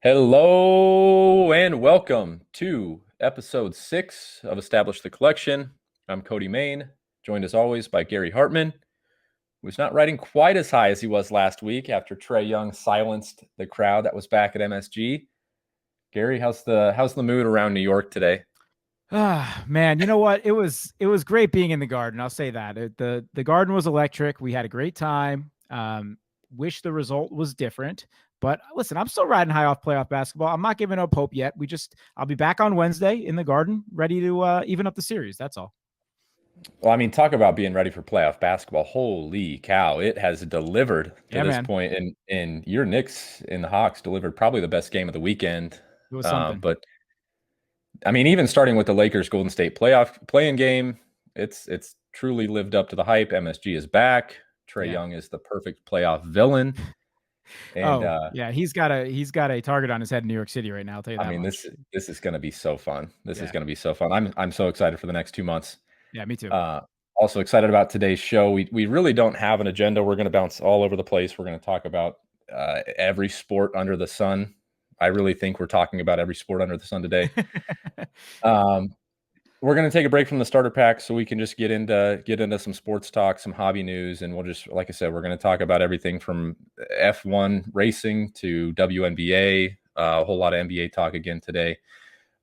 Hello and welcome to episode 6 of Establish the Collection. I'm Cody Main, joined as always by Gary Hartman, who's not riding quite as high as he was last week after Trae Young silenced the crowd that was back at MSG. Gary, how's the mood around New York today? Ah, man, you know what? It was great being in the Garden. I'll say that. The Garden was electric. We had a great time. Wish the result was different. But listen, I'm still riding high off playoff basketball. I'm not giving up hope yet. I'll be back on Wednesday in the Garden, ready to even up the series. That's all. Well, I mean, talk about being ready for playoff basketball. Holy cow, it has delivered to Yeah, this man. point. And your Knicks and the Hawks delivered probably the best game of the weekend. It was something. But I mean, even starting with the Lakers Golden State playoff playing game, it's truly lived up to the hype. MSG is back. Trae Yeah. Young is the perfect playoff villain. And Oh, yeah. He's got a target on his head in New York City right now. I'll tell you I that mean, much. this is going to be so fun. This is Yeah. going to be so fun. I'm so excited for the next 2 months. Yeah, me too. Uh, Also excited about today's show. We really don't have an agenda. We're going to bounce all over the place. We're going to talk about every sport under the sun. I really think we're talking about every sport under the sun today. Um, we're going to take a break from the starter pack so we can just get into some sports talk, some hobby news, and we'll just, like I said, we're going to talk about everything from F1 racing to WNBA, a whole lot of NBA talk again today.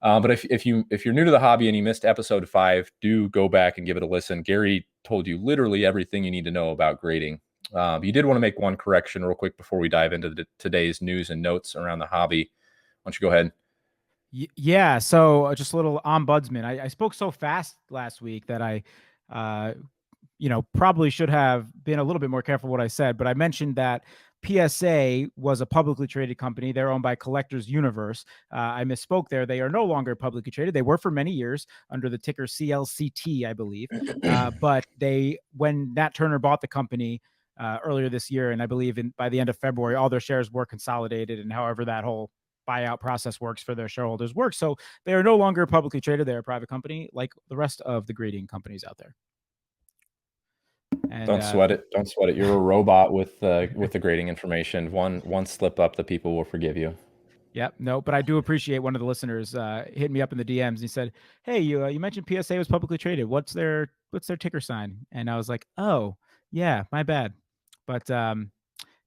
But if you're new to the hobby and you missed episode 5, do go back and give it a listen. Gary told you literally everything you need to know about grading. You did want to make one correction real quick before we dive into today's news and notes around the hobby. Why don't you go ahead? Yeah, so just a little ombudsman. I spoke so fast last week that uh, probably should have been a little bit more careful what I said. But I mentioned that PSA was a publicly traded company. They're owned by Collectors Universe. I misspoke there. They are no longer publicly traded. They were for many years under the ticker CLCT, I believe. But when Nat Turner bought the company earlier this year, and I believe by the end of February, all their shares were consolidated, and however that whole buyout process works for their shareholders works. So they are no longer publicly traded. They're a private company like the rest of the grading companies out there. And Don't sweat it. Don't sweat it. You're a robot with the grading information. One slip up, the people will forgive you. yeah, no, but I do appreciate one of the listeners hit me up in the DMs. And he said, "Hey, you mentioned PSA was publicly traded. What's their ticker sign?" And I was like, "Oh, yeah, my bad." But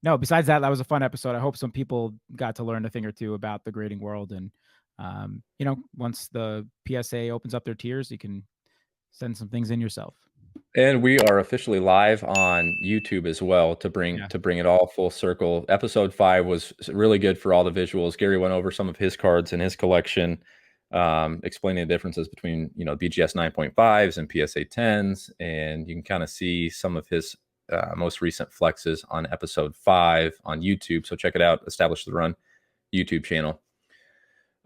no, besides that, that was a fun episode. I hope some people got to learn a thing or two about the grading world. And once the PSA opens up their tiers, you can send some things in yourself. And we are officially live on YouTube as well to bring Yeah. to bring it all full circle. Episode 5 was really good for all the visuals. Gary went over some of his cards in his collection, explaining the differences between BGS 9.5s and PSA 10s, and you can kind of see some of his most recent flexes on episode 5 on YouTube. So check it out. Establish the Run YouTube channel.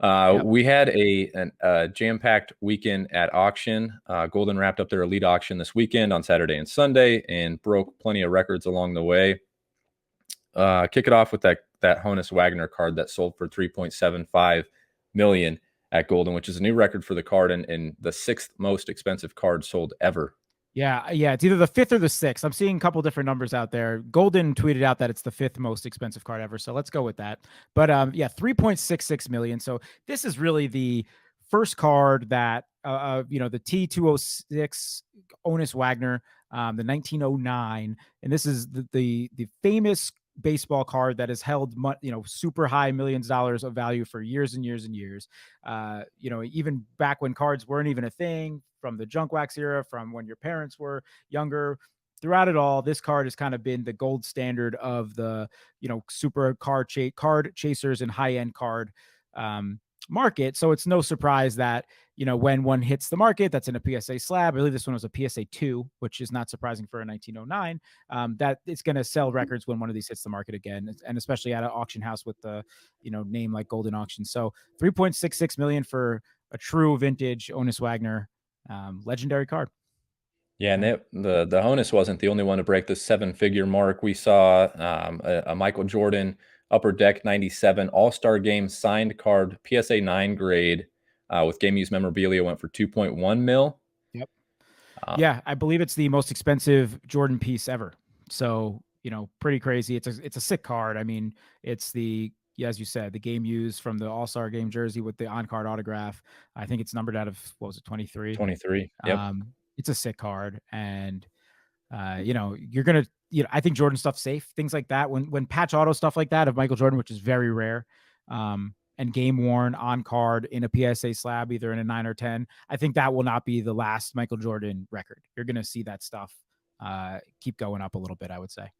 Yep. We had a jam-packed weekend at auction. Goldin wrapped up their elite auction this weekend on Saturday and Sunday and broke plenty of records along the way. Kick it off with that Honus Wagner card that sold for $3.75 million at Goldin, which is a new record for the card and the 6th most expensive card sold ever. Yeah, it's either the 5th or the 6th. I'm seeing a couple different numbers out there. Goldin tweeted out that it's the 5th most expensive card ever, so let's go with that. But yeah, 3.66 million. So this is really the first card that the T206 Honus Wagner, the 1909, and this is the famous baseball card that has held super high millions of dollars of value for years and years and years. Even back when cards weren't even a thing, from the junk wax era, from when your parents were younger. Throughout it all, this card has kind of been the gold standard of the super card chasers and high end card market. So it's no surprise that when one hits the market, that's in a PSA slab. I believe this one was a PSA 2, which is not surprising for a 1909. That it's going to sell records when one of these hits the market again, and especially at an auction house with the name like Goldin Auction. So 3.66 million for a true vintage Honus Wagner, legendary card. Yeah, and the Honus wasn't the only one to break the 7-figure mark. We saw a Michael Jordan Upper Deck 97 All-Star Game signed card, PSA 9 grade, with game use memorabilia, went for 2.1 mil. Yep. Uh, Yeah, I believe it's the most expensive Jordan piece ever. So pretty crazy. It's a sick card. I mean, it's the yeah, as you said, the game used from the All-Star game jersey with the on-card autograph. I think it's numbered out of, what was it, 23? 23. Yep. It's a sick card. And you're gonna, I think Jordan stuff's safe. Things like that, when patch auto stuff like that of Michael Jordan, which is very rare, and game worn on card in a PSA slab, either in a 9 or 10, I think that will not be the last Michael Jordan record. You're gonna see that stuff keep going up a little bit, I would say.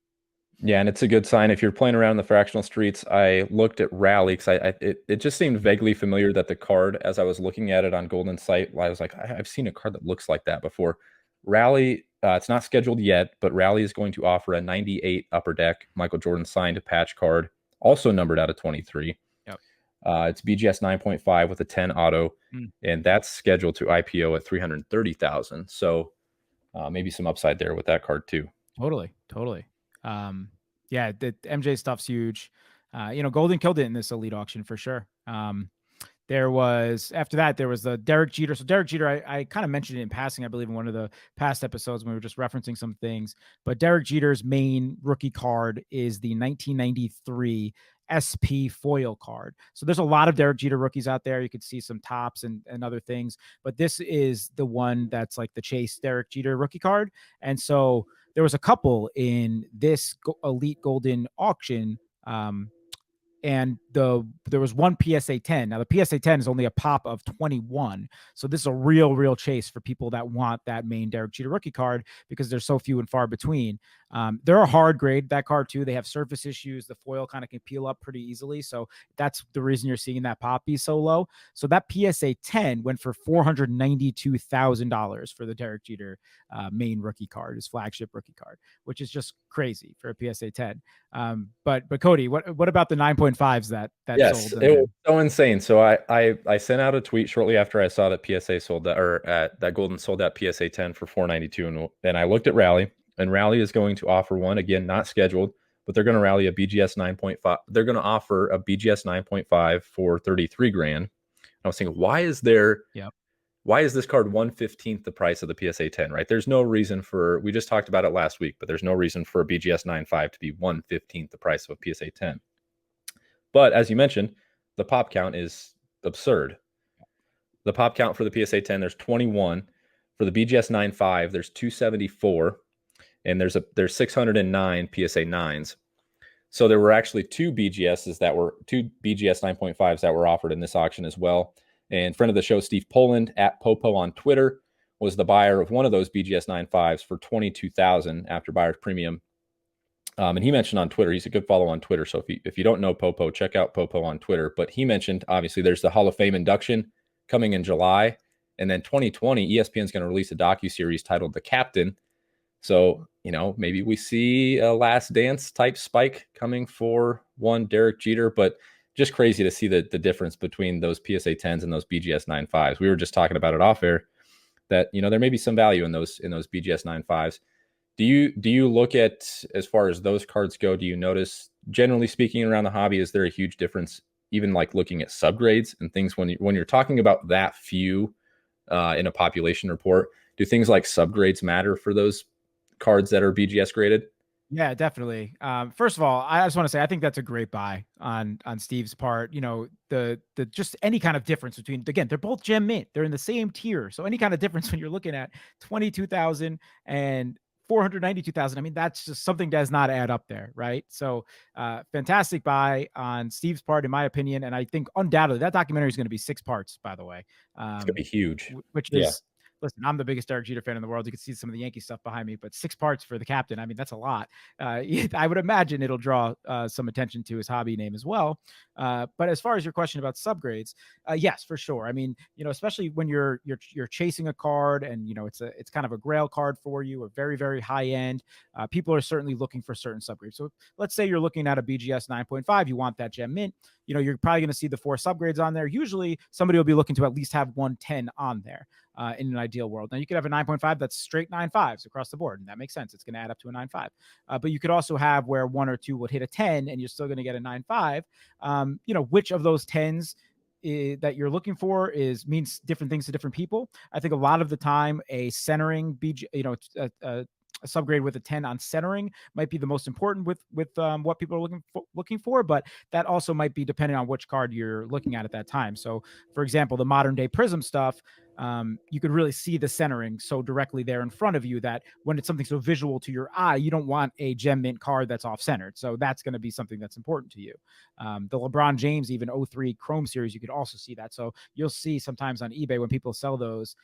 Yeah, and it's a good sign if you're playing around in the fractional streets. I looked at Rally because it just seemed vaguely familiar that the card, as I was looking at it on Goldin's site, I was like, I've seen a card that looks like that before. Rally, it's not scheduled yet, but Rally is going to offer a 98 Upper Deck Michael Jordan signed patch card, also numbered out of 23. Yep. It's BGS 9.5 with a 10 auto, Mm. and that's scheduled to IPO at 330,000. So maybe some upside there with that card too. Totally. Yeah, the MJ stuff's huge. Goldin killed it in this elite auction for sure. There was, after that, there was the Derek Jeter. So Derek Jeter, I kind of mentioned it in passing, I believe, in one of the past episodes when we were just referencing some things. But Derek Jeter's main rookie card is the 1993 SP foil card. So there's a lot of Derek Jeter rookies out there. You could see some tops and other things, but this is the one that's like the Chase Derek Jeter rookie card. And so there was a couple in this elite Goldin auction. And there was one PSA 10. Now the PSA 10 is only a pop of 21. So this is a real chase for people that want that main Derek Jeter rookie card because they're so few and far between. They're a hard grade, that card too. They have surface issues. The foil kind of can peel up pretty easily. So that's the reason you're seeing that pop be so low. So that PSA 10 went for $492,000 for the Derek Jeter main rookie card, his flagship rookie card, which is just crazy for a PSA 10. But Cody, what about the 9.5s that Yes, sold? it was so insane. So I sent out a tweet shortly after I saw that PSA sold that, or that Goldin sold that PSA 10 for 492, and then I looked at Rally, and Rally is going to offer one again, not scheduled, but they're going to rally a BGS 9.5. They're going to offer a BGS 9.5 for 33 grand. I was thinking, why is this card 1/15th the price of the PSA 10, right? There's no reason for, we just talked about it last week, but there's no reason for a BGS 9.5 to be 1/15th the price of a PSA 10. But as you mentioned, the pop count is absurd. The pop count for the PSA 10, there's 21. For the BGS 9.5, there's 274. And there's 609 PSA 9s. So there were actually two BGS 9.5s that were offered in this auction as well. And friend of the show, Steve Poland at Popo on Twitter, was the buyer of one of those BGS 9.5s for $22,000 after buyer's premium. And he mentioned on Twitter, he's a good follow on Twitter. So if you don't know Popo, check out Popo on Twitter. But he mentioned, obviously, there's the Hall of Fame induction coming in July. And then 2020, ESPN's going to release a docuseries titled The Captain. So, maybe we see a Last Dance type spike coming for one Derek Jeter, but just crazy to see the difference between those PSA 10s and those BGS 9.5s. We were just talking about it off air that, there may be some value in those BGS 9.5s. Do you look at, as far as those cards go, do you notice, generally speaking, around the hobby, is there a huge difference, even like looking at subgrades and things when you're talking about that few in a population report? Do things like subgrades matter for those cards that are BGS graded? Yeah, definitely. First of all, I just want to say I think that's a great buy on Steve's part. The just any kind of difference between, again, they're both gem mint. They're in the same tier. So any kind of difference when you're looking at 22,000 and 492,000. I mean, that's just something does not add up there, right? So fantastic buy on Steve's part, in my opinion. And I think undoubtedly that documentary is going to be 6 parts, by the way. It's going to be huge. Which is, listen, I'm the biggest Derek Jeter fan in the world. You can see some of the Yankee stuff behind me, but 6 parts for the captain. I mean, that's a lot. I would imagine it'll draw some attention to his hobby name as well. But as far as your question about subgrades, yes, for sure. I mean, especially when you're chasing a card and, it's kind of a grail card for you, or very, very high end. People are certainly looking for certain subgrades. So let's say you're looking at a BGS 9.5, you want that gem mint. You're probably going to see the 4 subgrades on there. Usually somebody will be looking to at least have 110 on there. In an ideal world. Now you could have a 9.5 that's straight 9.5s across the board, and that makes sense. It's going to add up to a 9.5. But you could also have where 1 or 2 would hit a 10 and you're still going to get a 9.5. Which of those 10s that you're looking for means different things to different people. I think a lot of the time a centering BG, a subgrade with a 10 on centering might be the most important with what people are looking for, but that also might be depending on which card you're looking at that time. So, for example, the modern day Prism stuff, you could really see the centering so directly there in front of you that when it's something so visual to your eye, you don't want a gem mint card that's off centered. So that's going to be something that's important to you. The LeBron James, even '03 Chrome series, you could also see that. So you'll see sometimes on eBay when people sell those,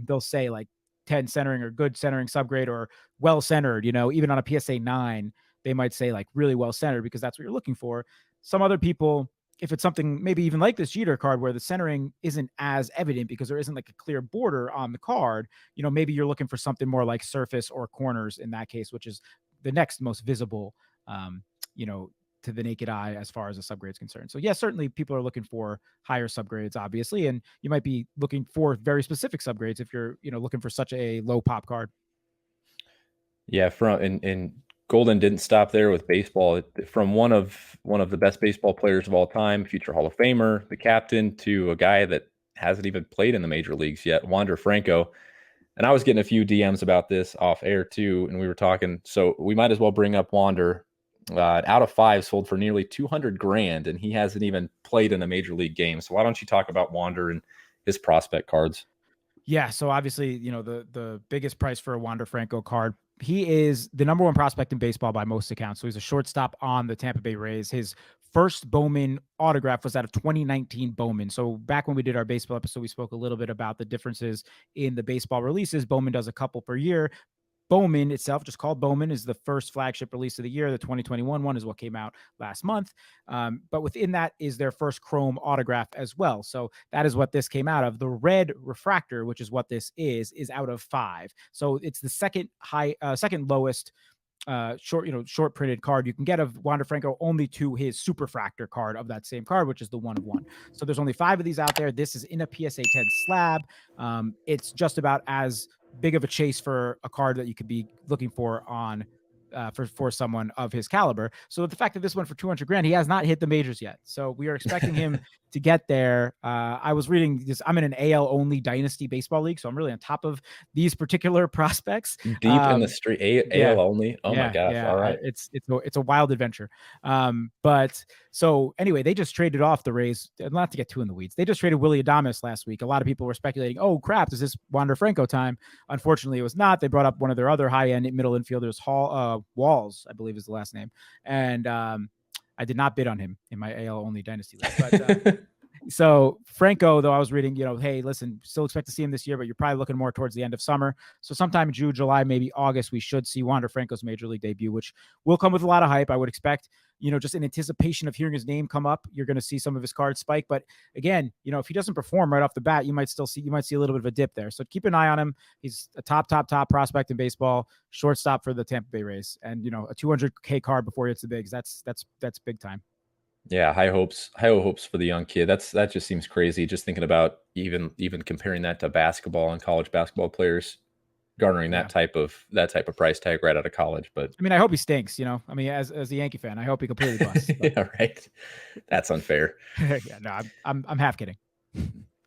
they'll say like 10 centering or good centering subgrade or well centered, even on a PSA 9, they might say like really well centered because that's what you're looking for. Some other people, if it's something maybe even like this Jeter card where the centering isn't as evident because there isn't like a clear border on the card, maybe you're looking for something more like surface or corners in that case, which is the next most visible, you know, to the naked eye as far as a subgrade is concerned. So yeah, certainly people are looking for higher subgrades, obviously, and you might be looking for very specific subgrades if you're, looking for such a low pop card. Yeah, and Goldin didn't stop there with baseball. From one of the best baseball players of all time, future Hall of Famer, the captain, to a guy that hasn't even played in the major leagues yet, Wander Franco. And I was getting a few DMs about this off air too, and we were talking. So we might as well bring up Wander. Out of five, sold for nearly 200 grand, and he hasn't even played in a major league game. So why don't you talk about Wander and his prospect cards? Yeah, so obviously, the biggest price for a Wander Franco card. He is the number one prospect in baseball by most accounts. So he's a shortstop on the Tampa Bay Rays. His first Bowman autograph was out of 2019 Bowman. So back when we did our baseball episode, we spoke a little bit about the differences in the baseball releases. Bowman does a couple per year. Bowman itself, just called Bowman, is the first flagship release of the year. The 2021 one is what came out last month. But within that is their first Chrome autograph as well. So that is what this came out of. The red refractor, which is what this is out of 5. So it's the second lowest short printed card you can get of Wander Franco, only to his superfractor card of that same card, which is the 1/1. So there's only 5 of these out there. This is in a PSA 10 slab. It's just about as big of a chase for a card that you could be looking for on for someone of his caliber. So the fact that this went for 200 grand, he has not hit the majors yet. So we are expecting him to get there. I was reading this. I'm in an AL only dynasty baseball league, so I'm really on top of these particular prospects. Deep in the street, Yeah. AL only. Oh my Yeah, gosh! yeah, All right. it's a wild adventure. But so anyway, they just traded off the Rays. Not to get too in the weeds, they just traded Willy Adames last week. A lot of people were speculating, "Oh crap, is this Wander Franco time?" Unfortunately, it was not. They brought up one of their other high-end middle infielders, Walls, I believe is the last name, and I did not bid on him in my AL only dynasty league. But so Franco, though, I was reading, hey, listen, still expect to see him this year, but you're probably looking more towards the end of summer. So sometime in June, July, maybe August, we should see Wander Franco's major league debut, which will come with a lot of hype. I would expect, just in anticipation of hearing his name come up, you're going to see some of his cards spike. But again, if he doesn't perform right off the bat, you might see a little bit of a dip there. So keep an eye on him. He's a top prospect in baseball, shortstop for the Tampa Bay Rays, and a 200K card before he hits the bigs. That's big time. Yeah, high hopes for the young kid. That just seems crazy. Just thinking about even comparing that to basketball and college basketball players garnering Yeah. that type of price tag right out of college. But I mean, I hope he stinks. I mean, as a Yankee fan, I hope he completely busts. yeah, right. That's unfair. Yeah, no, I'm half kidding.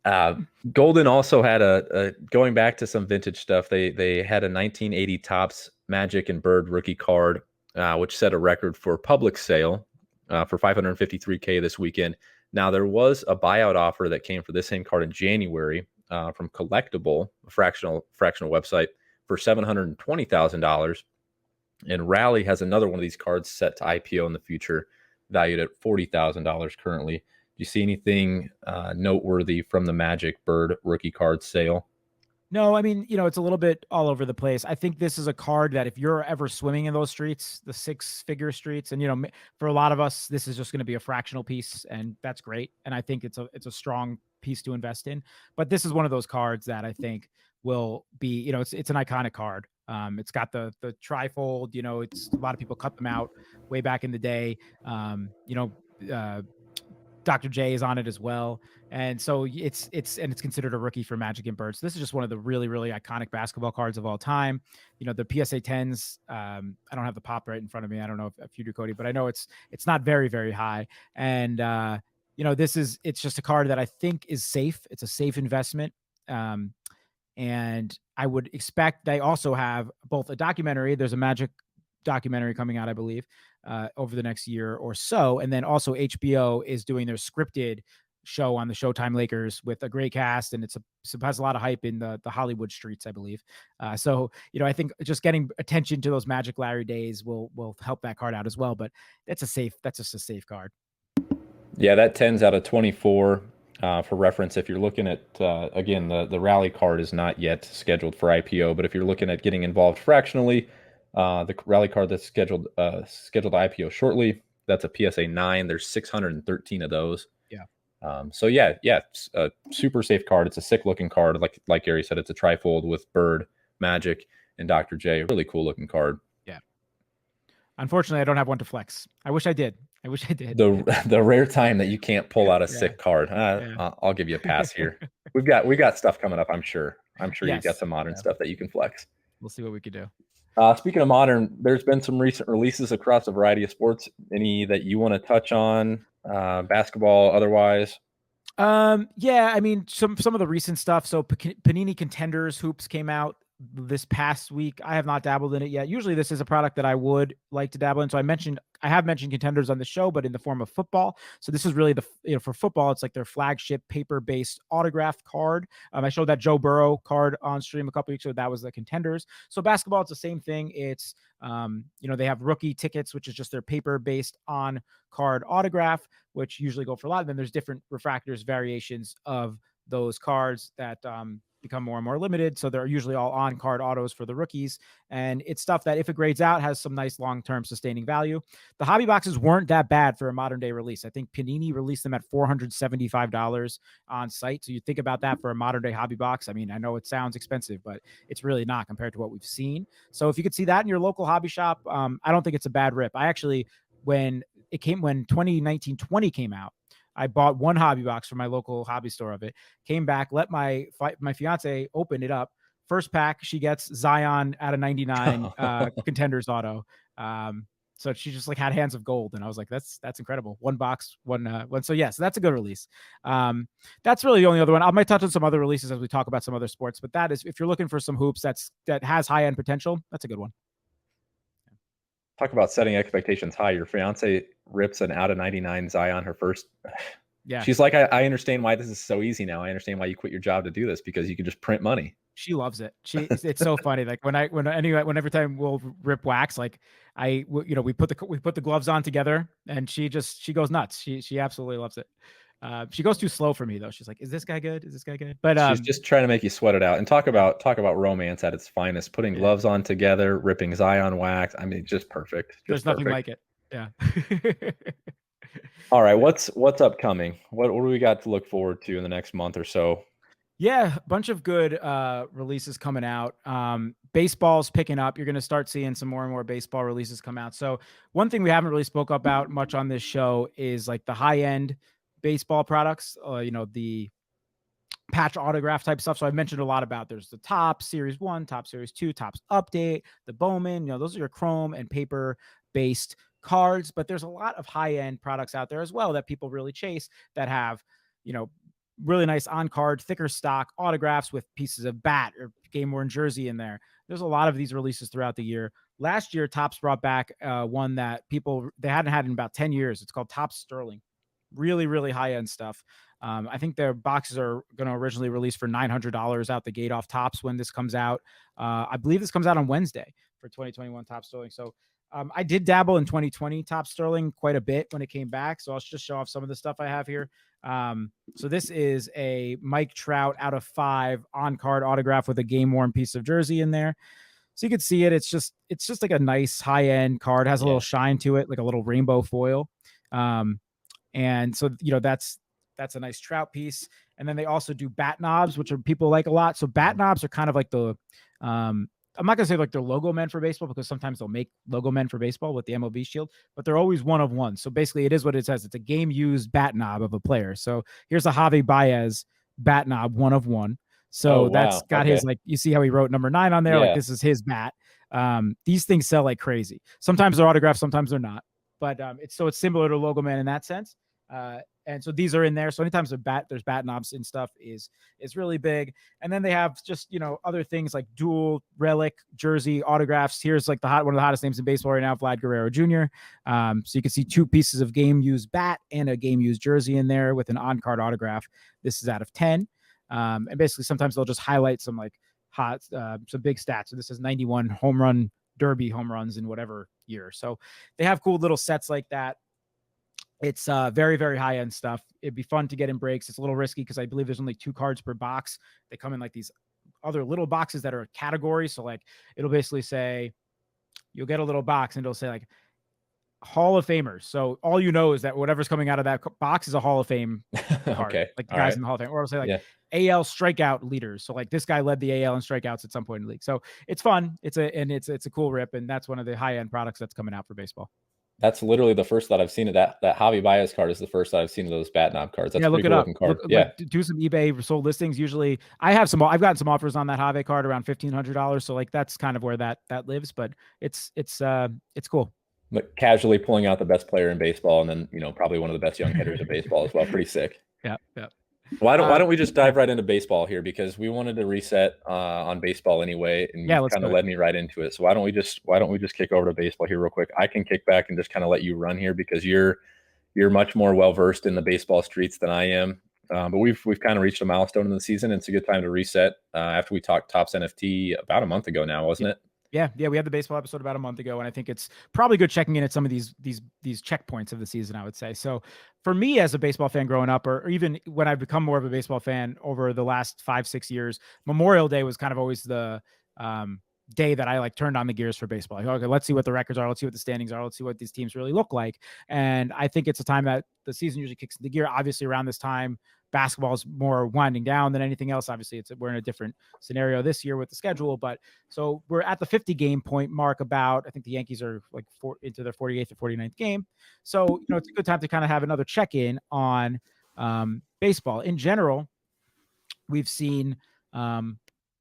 Goldin also had a going back to some vintage stuff. They had a 1980 Topps Magic and Bird rookie card, which set a record for public sale for 553K this weekend. Now there was a buyout offer that came for this same card in January from Collectible, a fractional website, for $720,000. And Rally has another one of these cards set to IPO in the future, valued at $40,000 currently. Do you see anything noteworthy from the Magic Bird rookie card sale? No, I mean, it's a little bit all over the place. I think this is a card that if you're ever swimming in those streets, the 6-figure streets, and for a lot of us, this is just going to be a fractional piece, and that's great. And I think it's a strong piece to invest in. But this is one of those cards that I think will be, it's an iconic card. It's got the trifold. It's a lot of people cut them out way back in the day. Dr. J is on it as well. And so it's considered a rookie for Magic and Bird. So this is just one of the really, really iconic basketball cards of all time. The PSA 10s, I don't have the pop right in front of me. I don't know if you do, Cody, but I know it's not very, very high. And, it's just a card that I think is safe. It's a safe investment. And I would expect they also have both a documentary. There's a Magic documentary coming out, I believe, over the next year or so. And then also HBO is doing their scripted show on the Showtime Lakers with a great cast, and it has a lot of hype in the Hollywood streets, I believe. So I think just getting attention to those Magic Larry days will help that card out as well. But that's just a safe card. Yeah, that 10's out of 24. For reference, if you're looking at, again, the rally card is not yet scheduled for IPO, but if you're looking at getting involved fractionally, the rally card that's scheduled to IPO shortly, that's a PSA 9. There's 613 of those. Yeah. So yeah, it's a super safe card. It's a sick looking card. Like Gary said, it's a trifold with Bird, Magic, and Dr. J. Really cool looking card. Yeah. Unfortunately, I don't have one to flex. I wish I did. The rare time that you can't pull out a sick card. I'll give you a pass here. we got stuff coming up. I'm sure you've got some modern stuff that you can flex. We'll see what we could do. Speaking of modern, there's been some recent releases across a variety of sports. Any that you want to touch on? Basketball, otherwise? Yeah, I mean, some of the recent stuff. So Panini Contenders hoops came out this past week. I have not dabbled in it yet. Usually this is a product that I would like to dabble in. So I have mentioned Contenders on the show, but in the form of football. So this is really for football, it's like their flagship paper-based autograph card. I showed that Joe Burrow card on stream a couple weeks ago. That was the Contenders. So basketball, it's the same thing. It's they have rookie tickets, which is just their paper-based on card autograph, which usually go for a lot. And then there's different refractors variations of those cards that become more and more limited. So they're usually all on card autos for the rookies. And it's stuff that if it grades out has some nice long-term sustaining value. The hobby boxes weren't that bad for a modern day release. I think Panini released them at $475 on site. So you think about that for a modern day hobby box. I mean, I know it sounds expensive, but it's really not compared to what we've seen. So if you could see that in your local hobby shop, I don't think it's a bad rip. I actually, when 2019-20 came out, I bought one hobby box from my local hobby store of it, came back, let my fiance open it up. First pack, she gets Zion out of 99 Contenders auto. So she just had hands of gold. And I was like, that's incredible. One box, one. So yeah, so that's a good release. That's really the only other one. I might touch on some other releases as we talk about some other sports, but that is, if you're looking for some hoops that has high end potential, that's a good one. Talk about setting expectations high. Your fiance rips an out of 99 Zion, her first. Yeah. She's like, I understand why this is so easy now. I understand why you quit your job to do this, because you can just print money. She loves it. It's so funny. Like every time we'll rip wax, like we put the gloves on together, and she goes nuts. She absolutely loves it. She goes too slow for me though. She's like, "Is this guy good? Is this guy good?" But she's just trying to make you sweat it out. And talk about romance at its finest. Putting gloves on together, ripping Zion wax. I mean, just perfect. There's nothing like it. Yeah. All right, what's upcoming? What do we got to look forward to in the next month or so? Yeah, a bunch of good releases coming out. Baseball's picking up. You're going to start seeing some more and more baseball releases come out. So one thing we haven't really spoke about much on this show is like the high-end baseball products, the patch autograph type stuff. So I've mentioned a lot about, there's the Topps Series 1, Topps Series 2, Topps Update, the Bowman, those are your chrome and paper based cards, but there's a lot of high-end products out there as well that people really chase that have, really nice on-card, thicker stock autographs with pieces of bat or game-worn jersey in there. There's a lot of these releases throughout the year. Last year, Topps brought back one that they hadn't had in about 10 years. It's called Topps Sterling. Really, really high-end stuff. I think their boxes are going to originally release for $900 out the gate off Topps when this comes out. I believe this comes out on Wednesday for 2021 Topps Sterling. So I did dabble in 2020 Topps Sterling quite a bit when it came back. So I'll just show off some of the stuff I have here. So this is a Mike Trout out of 5 on-card autograph with a game-worn piece of jersey in there. So you can see it. It's just like a nice high-end card. It has a little shine to it, like a little rainbow foil. And so, that's a nice Trout piece. And then they also do bat knobs, which people like a lot. So bat knobs are kind of like I'm not going to say like they're logo men for baseball, because sometimes they'll make logo men for baseball with the MLB shield, but they're always one of one. So basically it is what it says. It's a game used bat knob of a player. So here's a Javi Baez bat knob, one of one. So that's got his, like, you see how he wrote number 9 on there. Like this is his bat. These things sell like crazy. Sometimes they're autographed, sometimes they're not, but it's similar to logo man in that sense. And so these are in there. So anytime there's bat knobs and stuff is really big. And then they have just, other things like dual relic jersey autographs. Here's like one of the hottest names in baseball right now, Vlad Guerrero Jr. So you can see 2 pieces of game used bat and a game used jersey in there with an on card autograph. This is out of 10. And basically sometimes they'll just highlight some like some big stats. So this is 91 home run derby home runs in whatever year. So they have cool little sets like that. It's very, very high end stuff. It'd be fun to get in breaks. It's a little risky because I believe there's only 2 cards per box. They come in like these other little boxes that are categories. So like it'll basically say you'll get a little box and it'll say like Hall of Famers. So all is that whatever's coming out of that box is a Hall of Fame card, Okay. like the All guys right. in the Hall of Fame, or it'll say like Yeah. AL strikeout leaders. So like this guy led the AL in strikeouts at some point in the league. So it's fun. It's a cool rip, and that's one of the high end products that's coming out for baseball. That's literally the first that I've seen of that. That Javi Baez card is the first that I've seen of those bat knob cards. That's Yeah, a look pretty it cool up. looking Look, card. like Yeah. do some eBay sold listings. Usually, I've gotten some offers on that Have card around $1,500. So like that's kind of where that lives. But it's cool. But casually pulling out the best player in baseball, and then probably one of the best young hitters in baseball as well. Pretty sick. Yeah, yeah. Why don't we just Yeah. dive right into baseball here, because we wanted to reset on baseball anyway, and Yeah, you let's kind do of it. led me right into it. So why don't we just kick over to baseball here real quick? I can kick back and just kind of let you run here because you're much more well versed in the baseball streets than I am. But we've kind of reached a milestone in the season. And it's a good time to reset after we talked Topps NFT about a month ago now, wasn't it? Yeah, we had the baseball episode about a month ago, and I think it's probably good checking in at some of these checkpoints of the season, I would say. So for me as a baseball fan growing up, or even when I've become more of a baseball fan over the last 5-6 years, Memorial Day was kind of always the day that I like turned on the gears for baseball. Like, okay, let's see what the records are. Let's see what the standings are. Let's see what these teams really look like. And I think it's a time that the season usually kicks into gear. Obviously around this time, basketball is more winding down than anything else. Obviously we're in a different scenario this year with the schedule, but so we're at the 50 game point mark about, I think the Yankees are like into their 48th or 49th game. So, it's a good time to kind of have another check-in on baseball. In general, we've seen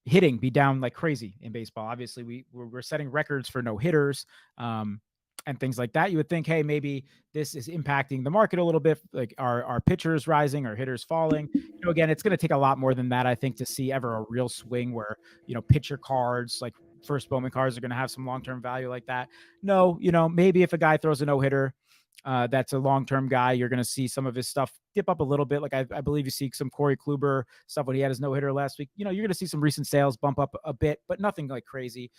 hitting be down like crazy in baseball. Obviously we're setting records for no hitters and things like that. You would think, hey, maybe this is impacting the market a little bit. Like our pitchers rising, our hitters falling. Again, it's going to take a lot more than that, I think, to see ever a real swing where, pitcher cards, like first Bowman cards, are going to have some long-term value like that. No, maybe if a guy throws a no-hitter, that's a long-term guy, you're going to see some of his stuff dip up a little bit. Like I believe you see some Corey Kluber stuff when he had his no-hitter last week. You're going to see some recent sales bump up a bit, but nothing like crazy.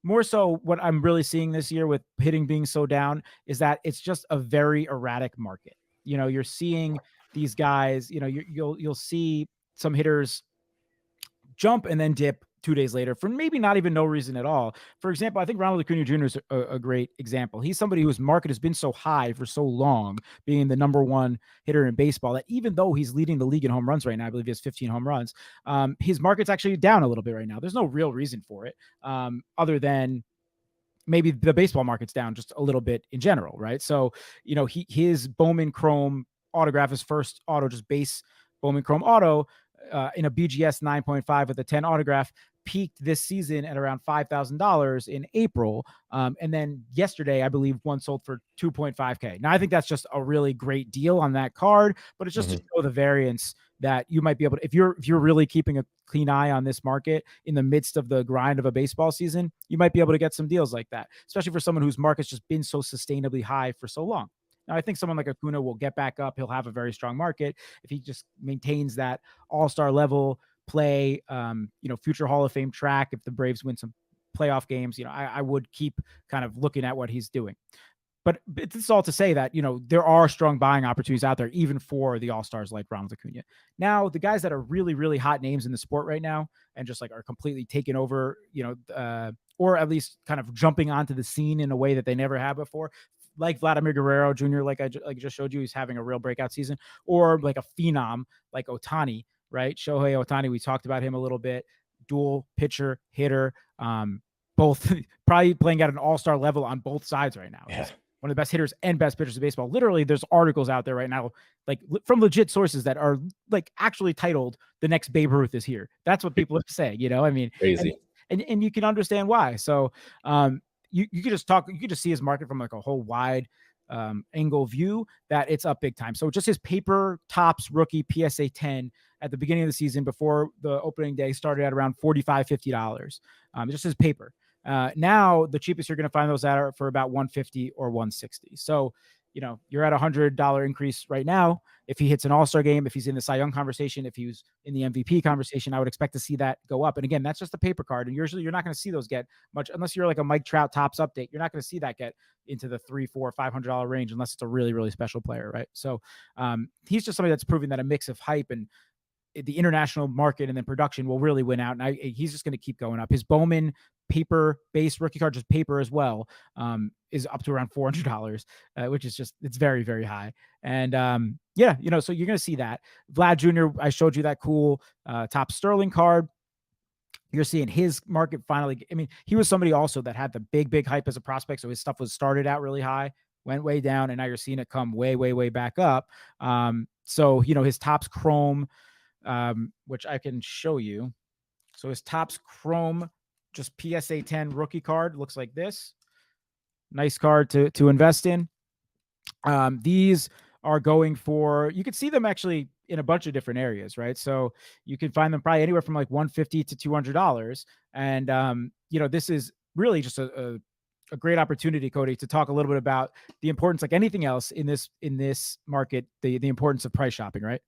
More so what I'm really seeing this year with hitting being so down is that it's just a very erratic market. You're seeing these guys, you'll see some hitters jump and then dip 2 days later for maybe not even no reason at all. For example, I think Ronald Acuna Jr. is a great example. He's somebody whose market has been so high for so long, being the number 1 hitter in baseball, that even though he's leading the league in home runs right now, I believe he has 15 home runs, his market's actually down a little bit right now. There's no real reason for it, other than maybe the baseball market's down just a little bit in general, right? So, his Bowman Chrome autograph, his first auto, just base Bowman Chrome auto, in a BGS 9.5 with a 10 autograph, peaked this season at around $5,000 in April. And then yesterday, I believe one sold for 2.5K. Now, I think that's just a really great deal on that card, but it's just to show the variance that you might be able to, if you're really keeping a clean eye on this market in the midst of the grind of a baseball season, you might be able to get some deals like that, especially for someone whose market's just been so sustainably high for so long. Now, I think someone like Acuna will get back up. He'll have a very strong market if he just maintains that all-star level play, future Hall of Fame track. If the Braves win some playoff games, I would keep kind of looking at what he's doing. But it's all to say that, there are strong buying opportunities out there, even for the all-stars like Ronald Acuna. Now, the guys that are really, really hot names in the sport right now and just like are completely taking over, or at least kind of jumping onto the scene in a way that they never have before, like Vladimir Guerrero Jr., like I just showed you, he's having a real breakout season, or like a phenom like Ohtani, right? Shohei Ohtani, we talked about him a little bit, dual pitcher, hitter, both probably playing at an all-star level on both sides right now. Yeah. One of the best hitters and best pitchers of baseball. Literally, there's articles out there right now, like from legit sources, that are like actually titled "The Next Babe Ruth is here." That's what people are saying. I mean, Crazy. and you can understand why. So, you could just see his market from like a whole wide angle view, that it's up big time. So just his paper Topps rookie PSA 10 at the beginning of the season before the opening day started at around $45, $50. Just his paper. Now the cheapest you're going to find those at are for about 150 or 160. So, you're at $100 increase right now. If he hits an all-star game, if he's in the Cy Young conversation, if he was in the MVP conversation, I would expect to see that go up. And again, that's just a paper card. And usually you're not going to see those get much, unless you're like a Mike Trout Topps update. You're not going to see that get into the $300, $400, $500 range unless it's a really, really special player, right? So he's just somebody that's proving that a mix of hype and the international market and then production will really win out. And he's just going to keep going up. His Bowman paper base rookie card, just paper as well, is up to around $400, which is just, it's very, very high. And so you're going to see that. Vlad Jr., I showed you that cool top Sterling card. You're seeing his market finally. I mean, he was somebody also that had the big hype as a prospect. So his stuff was started out really high, went way down, and now you're seeing it come way back up. So, his Topps Chrome, which I can show you. So his Topps Chrome, just PSA 10 rookie card, looks like this. Nice card to invest in. These are going for, you can see them actually in a bunch of different areas, right? So you can find them probably anywhere from like $150 to $200. And, this is really just a great opportunity, Cody, to talk a little bit about the importance, like anything else in this market, the importance of price shopping, right?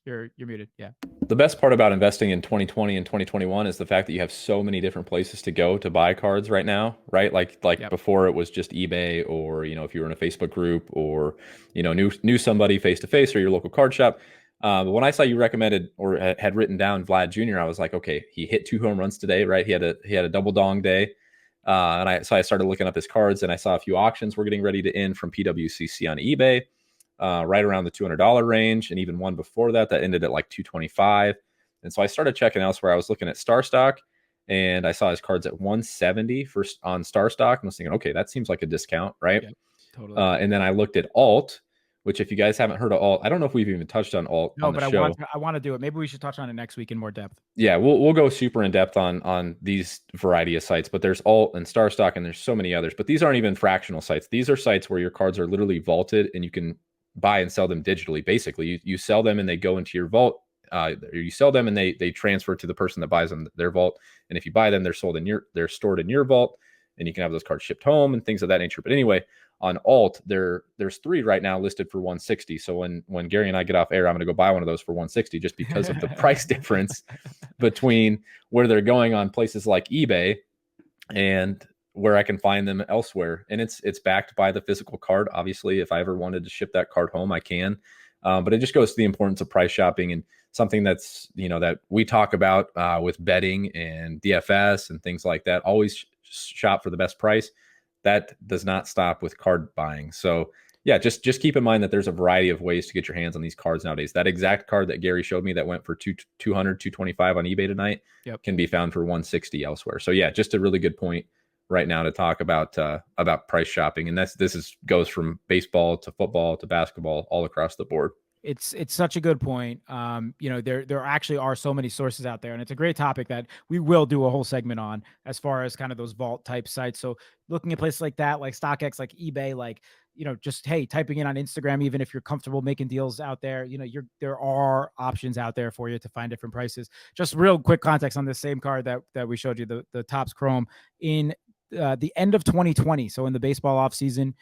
You're muted. Yeah. The best part about investing in 2020 and 2021 is the fact that you have so many different places to go to buy cards right now, right? Like Yep. Before it was just eBay, or, if you were in a Facebook group, or, knew somebody face to face, or your local card shop. But when I saw you recommended or had written down Vlad Jr., I was like, okay, he hit 2 home runs today, right? He had a double dong day. So I started looking up his cards, and I saw a few auctions were getting ready to end from PWCC on eBay. Right around the $200 range, and even one before that ended at like $225. And so I started checking elsewhere. I was looking at Star Stock, and I saw his cards at 170 on Star Stock, and I was thinking, okay, that seems like a discount, right? Yep, totally. And then I looked at Alt, which, if you guys haven't heard of Alt, I don't know if we've even touched on Alt on the show. I want to do it. Maybe we should touch on it next week in more depth. Yeah, we'll go super in depth on these variety of sites, but there's Alt and Star Stock, and there's so many others. But these aren't even fractional sites. These are sites where your cards are literally vaulted, and you can buy and sell them digitally. Basically, you sell them and they go into your vault. You sell them and they transfer to the person that buys them their vault. And if you buy them, they're stored in your vault, and you can have those cards shipped home and things of that nature. But anyway, on Alt, there's 3 right now listed for 160. So when Gary and I get off air, I'm going to go buy one of those for 160, just because of the price difference between where they're going on places like eBay and where I can find them elsewhere. And it's backed by the physical card. Obviously, if I ever wanted to ship that card home, I can. But it just goes to the importance of price shopping, and something that's, that we talk about with betting and DFS and things like that. Always shop for the best price. That does not stop with card buying. So yeah, just keep in mind that there's a variety of ways to get your hands on these cards nowadays. That exact card that Gary showed me that went for 200, 225 on eBay tonight can be found for 160 elsewhere. So yeah, just a really good point right now to talk about price shopping. And this goes from baseball to football to basketball, all across the board. It's such a good point. There actually are so many sources out there, and it's a great topic that we will do a whole segment on, as far as kind of those vault type sites. So looking at places like that, like StockX, like eBay, like, just, hey, typing in on Instagram, even if you're comfortable making deals out there, there are options out there for you to find different prices. Just real quick context on this same card that we showed you, the Topps Chrome, in the end of 2020. So in the baseball offseason,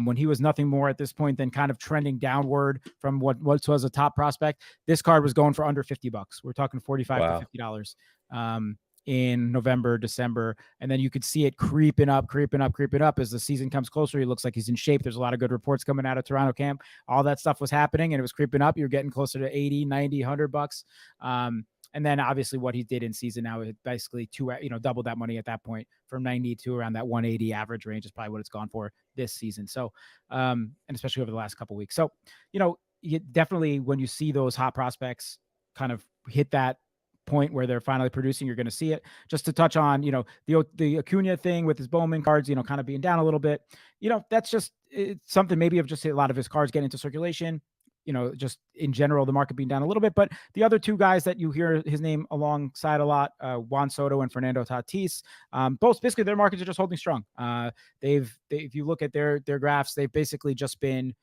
when he was nothing more at this point than kind of trending downward from what was a top prospect, this card was going for under $50. We're talking $45 to $50 in November, December. And then you could see it creeping up as the season comes closer. He looks like he's in shape. There's a lot of good reports coming out of Toronto camp. All that stuff was happening, and it was creeping up. You're getting closer to 80, 90, $100. And then obviously what he did in season now is basically double that money at that point, from 90 to around that 180 average range is probably what it's gone for this season. So, and especially over the last couple of weeks. So, you definitely, when you see those hot prospects kind of hit that point where they're finally producing, you're going to see it. Just to touch on, the Acuna thing with his Bowman cards, kind of being down a little bit, that's just, it's something maybe of just a lot of his cards getting into circulation. just in general, the market being down a little bit. But the other two guys that you hear his name alongside a lot, Juan Soto and Fernando Tatis, both basically their markets are just holding strong. If you look at their graphs, they've basically just been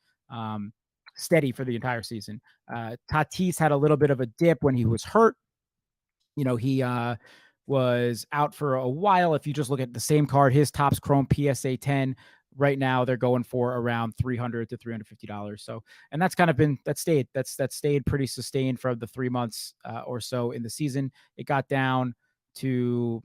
steady for the entire season. Tatis had a little bit of a dip when he was hurt. He was out for a while. If you just look at the same card, his Topps Chrome PSA 10, right now they're going for around $300 to $350. So, and that's kind of been that stayed pretty sustained for the 3 months or so in the season. It got down to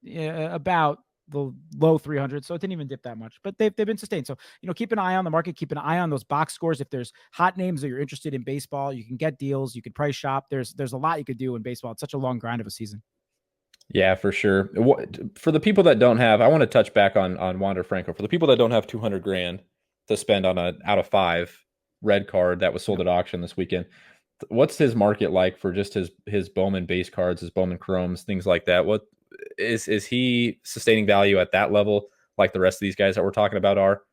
about the low 300s, so it didn't even dip that much, but they've been sustained. So keep an eye on the market, keep an eye on those box scores. If there's hot names that you're interested in baseball, you can get deals, you can price shop. There's a lot you could do in baseball. It's such a long grind of a season. Yeah, for sure. For the people that don't have, I want to touch back on Wander Franco. For the people that don't have 200 grand to spend on a out of 5 red card that was sold Yep. at auction this weekend, what's his market like for just his Bowman base cards, his Bowman Chromes, things like that? What is he sustaining value at that level like the rest of these guys that we're talking about are?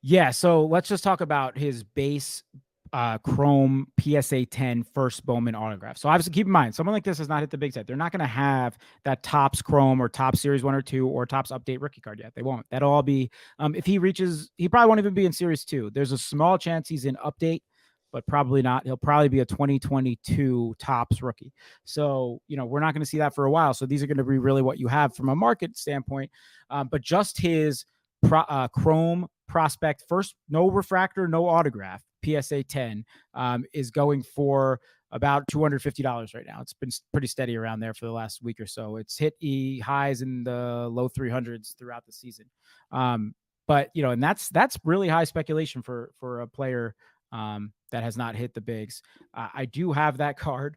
Yeah, so let's just talk about his base Chrome PSA 10 first Bowman autograph. So obviously keep in mind, someone like this has not hit the big set. They're not going to have that Topps Chrome or Topps Series 1 or 2 or Topps Update rookie card yet. They won't. That'll all be, if he reaches, he probably won't even be in Series 2. There's a small chance he's in Update, but probably not. He'll probably be a 2022 Topps rookie. So, we're not going to see that for a while. So these are going to be really what you have from a market standpoint. But just his Chrome prospect first, no refractor, no autograph, PSA 10 is going for about $250 right now. It's been pretty steady around there for the last week or so. It's hit highs in the low 300s throughout the season. But and that's really high speculation for a player that has not hit the bigs. I do have that card.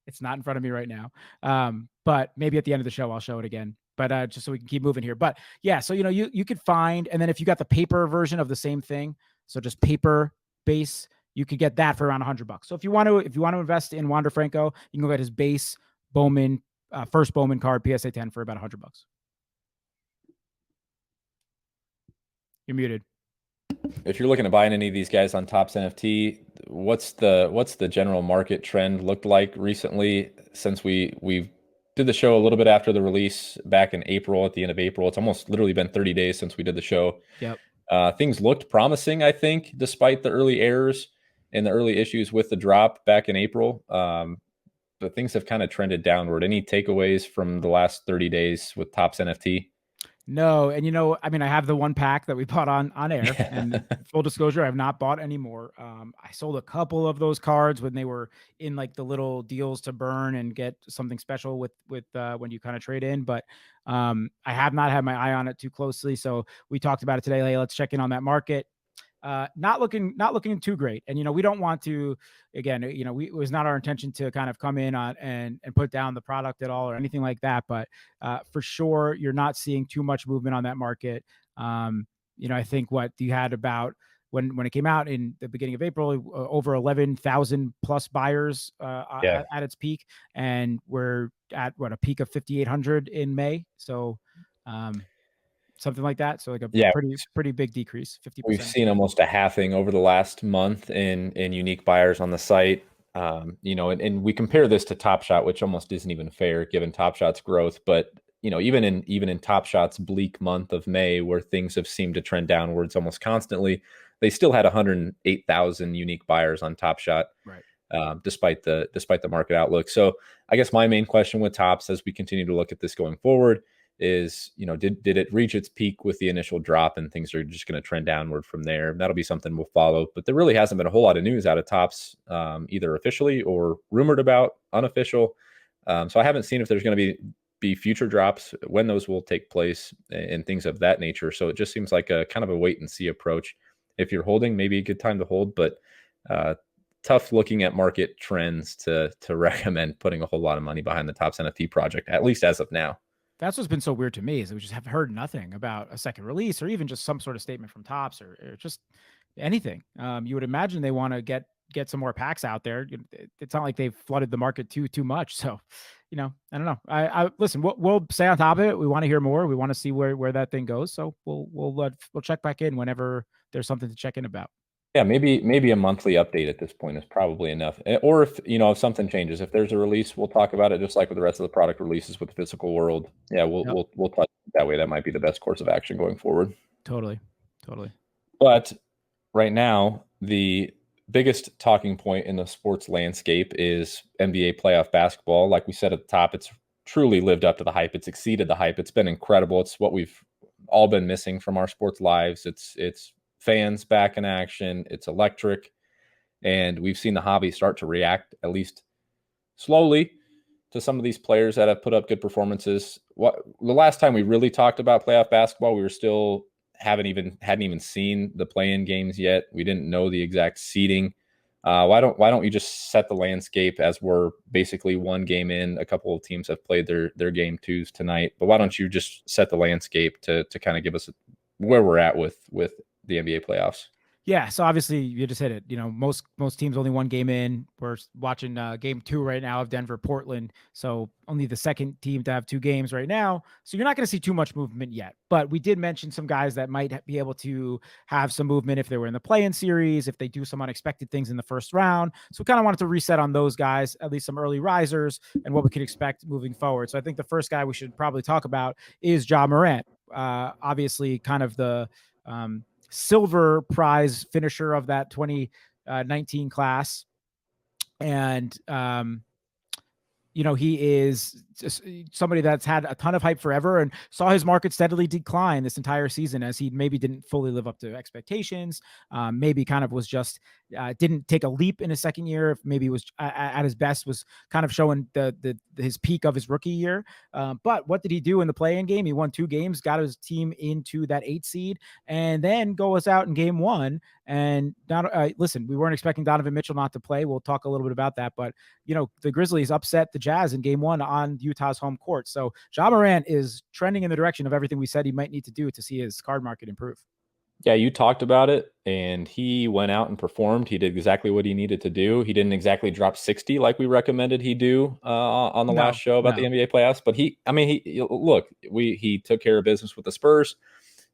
It's not in front of me right now. But maybe at the end of the show, I'll show it again. But just so we can keep moving here. But yeah, so you could find, and then if you got the paper version of the same thing, so just paper base, you could get that for around $100. So if you want to invest in Wander Franco, you can go get his base Bowman first Bowman card PSA 10 for about $100. You're muted. If you're looking to buy any of these guys on Topps NFT, what's the general market trend looked like recently since we did the show a little bit after the release back in April, at the end of April? It's almost literally been 30 days since we did the show. Yep. Things looked promising, I think, despite the early errors and the early issues with the drop back in April. But things have kind of trended downward. Any takeaways from the last 30 days with Topps NFT? No, and I have the one pack that we bought on air, Yeah. and full disclosure, I have not bought any more. I sold a couple of those cards when they were in like the little deals to burn and get something special with when you kind of trade in, but I have not had my eye on it too closely. So we talked about it today. Hey, let's check in on that market. Not looking too great. And, we don't want to, again, it was not our intention to kind of come in on and put down the product at all or anything like that. But for sure, you're not seeing too much movement on that market. I think what you had about when it came out in the beginning of April, over 11,000 plus buyers Yeah. at its peak. And we're at a peak of 5,800 in May. So, something like that. So like a Yeah. pretty big decrease, 50%. We've seen almost a halving over the last month in unique buyers on the site. And we compare this to Top Shot, which almost isn't even fair given Top Shot's growth. But even in Top Shot's bleak month of May, where things have seemed to trend downwards almost constantly, they still had 108,000 unique buyers on Top Shot, Right. Despite the market outlook. So I guess my main question with Topps as we continue to look at this going forward is, did it reach its peak with the initial drop and things are just going to trend downward from there? That'll be something we'll follow. But there really hasn't been a whole lot of news out of Topps, either officially or rumored about, unofficial. So I haven't seen if there's going to be future drops, when those will take place, and things of that nature. So it just seems like a kind of a wait and see approach. If you're holding, maybe a good time to hold, but tough looking at market trends to recommend putting a whole lot of money behind the Topps NFT project, at least as of now. That's what's been so weird to me is we just have heard nothing about a second release or even just some sort of statement from Topps or just anything. You would imagine they want to get some more packs out there. It's not like they've flooded the market too much. So, I don't know. I listen. We'll stay on top of it. We want to hear more. We want to see where that thing goes. So we'll check back in whenever there's something to check in about. Yeah, maybe a monthly update at this point is probably enough. Or if something changes, if there's a release, we'll talk about it just like with the rest of the product releases with the physical world. Yeah, we'll Yep. we'll we'll touch it that way. That might be the best course of action going forward. Totally. Totally. But right now, the biggest talking point in the sports landscape is NBA playoff basketball. Like we said at the top, it's truly lived up to the hype. It's exceeded the hype. It's been incredible. It's what we've all been missing from our sports lives. It's fans back in action. It's electric, and we've seen the hobby start to react at least slowly to some of these players that have put up good performances. What the last time we really talked about playoff basketball, we were still hadn't even seen the play-in games yet. We didn't know the exact seeding. Why don't you just set the landscape as we're basically one game in? A couple of teams have played their game twos tonight, but why Yep. don't you just set the landscape to kind of give us where we're at with the NBA playoffs? Yeah, so obviously you just hit it. Most teams only one game in. We're watching game 2 right now of Denver Portland. So only the second team to have 2 games right now. So you're not going to see too much movement yet. But we did mention some guys that might be able to have some movement if they were in the play-in series, if they do some unexpected things in the first round. So we kind of wanted to reset on those guys, at least some early risers, and what we could expect moving forward. So I think the first guy we should probably talk about is Ja Morant. Obviously, kind of the silver prize finisher of that 2019 class. And he is just somebody that's had a ton of hype forever and saw his market steadily decline this entire season as he maybe didn't fully live up to expectations. Maybe kind of was just didn't take a leap in his second year. Maybe was at his best, was kind of showing his peak of his rookie year. But what did he do in the play-in game? He won 2 games, got his team into that 8 seed, and then goes out in game 1. And listen, we weren't expecting Donovan Mitchell not to play. We'll talk a little bit about that, but the Grizzlies upset the Jazz in game 1 on Utah's home court. So Ja Morant is trending in the direction of everything we said he might need to do to see his card market improve. Yeah, you talked about it, and he went out and performed. He did exactly what he needed to do. He didn't exactly drop 60 like we recommended he do on the last No, show about the no. NBA playoffs. But he took care of business with the Spurs.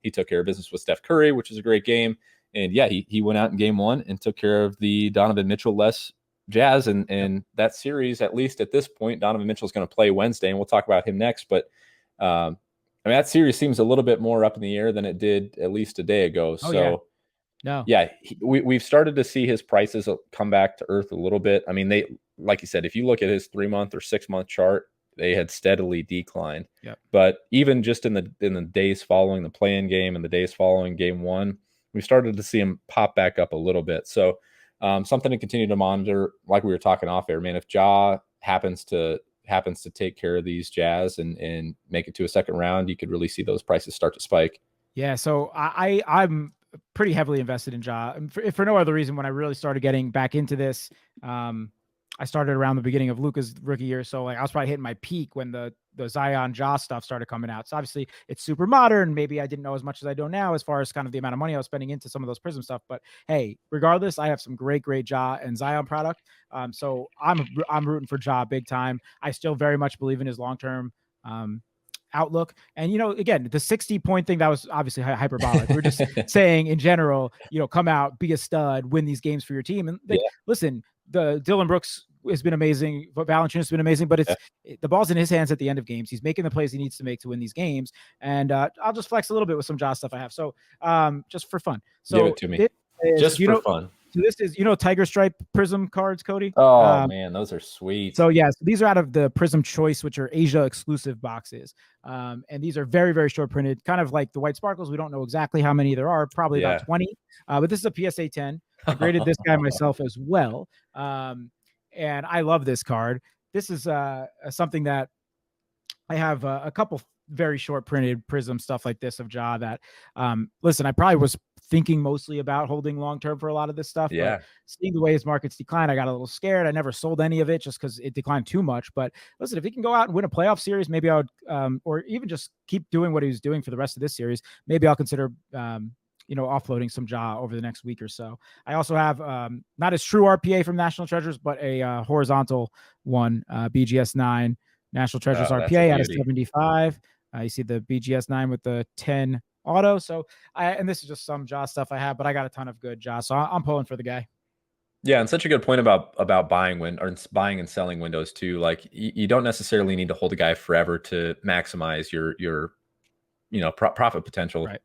He took care of business with Steph Curry, which is a great game. And yeah, he went out in game 1 and took care of the Donovan Mitchell less Jazz. And Yep. that series, at least at this point, Donovan Mitchell is going to play Wednesday, and we'll talk about him next. But that series seems a little bit more up in the air than it did at least a day ago. Oh yeah. So, No. yeah, we've started to see his prices come back to earth a little bit. I mean, like you said, if you look at his 3-month or 6-month chart, they had steadily declined. Yep. But even just in the days following the play-in game and the days following game 1, we started to see him pop back up a little bit. So, something to continue to monitor. Like we were talking off air, man. If Ja happens to take care of these Jazz and make it to a second round, you could really see those prices start to spike. Yeah, so I'm pretty heavily invested in Ja. And for no other reason, when I really started getting back into this, I started around the beginning of Luka's rookie year, so like I was probably hitting my peak when the Zion Ja stuff started coming out. So obviously it's super modern. Maybe I didn't know as much as I do now as far as kind of the amount of money I was spending into some of those Prism stuff. But hey, regardless, I have some great Ja and Zion product. So I'm rooting for Ja big time. I still very much believe in his long term outlook. And again, the 60-point thing, that was obviously hyperbolic. We're just saying in general, come out, be a stud, win these games for your team. And Yeah. listen, the Dylan Brooks has been amazing, but Valanciunas has been amazing, but the ball's in his hands at the end of games. He's making the plays he needs to make to win these games. And I'll just flex a little bit with some Ja stuff I have. So just for fun. So Give it to me. Just for fun. So this is, Tiger Stripe Prism cards, Cody. Oh man, those are sweet. So yeah, so these are out of the Prism Choice, which are Asia exclusive boxes. And these are very, very short printed, kind of like the White Sparkles. We don't know exactly how many there are, probably about 20. But this is a PSA 10. I graded this guy myself as well. And I love this card. This is something that I have a couple very short printed Prism stuff like this of Ja that, listen, I probably was thinking mostly about holding long term for a lot of this stuff. Yeah. But seeing the way his markets decline, I got a little scared. I never sold any of it just because it declined too much. But listen, if he can go out and win a playoff series, maybe I would, or even just keep doing what he was doing for the rest of this series, maybe I'll consider offloading some Ja over the next week or so. I also have not as true RPA from National Treasures, but a horizontal one, BGS 9 National Treasures RPA out of 75. You see the BGS 9 with the 10 auto. So and this is just some Josh stuff I have, but I got a ton of good Josh. So I'm pulling for the guy. Yeah, and such a good point about buying and selling windows too. Like you don't necessarily need to hold a guy forever to maximize your profit potential, Right.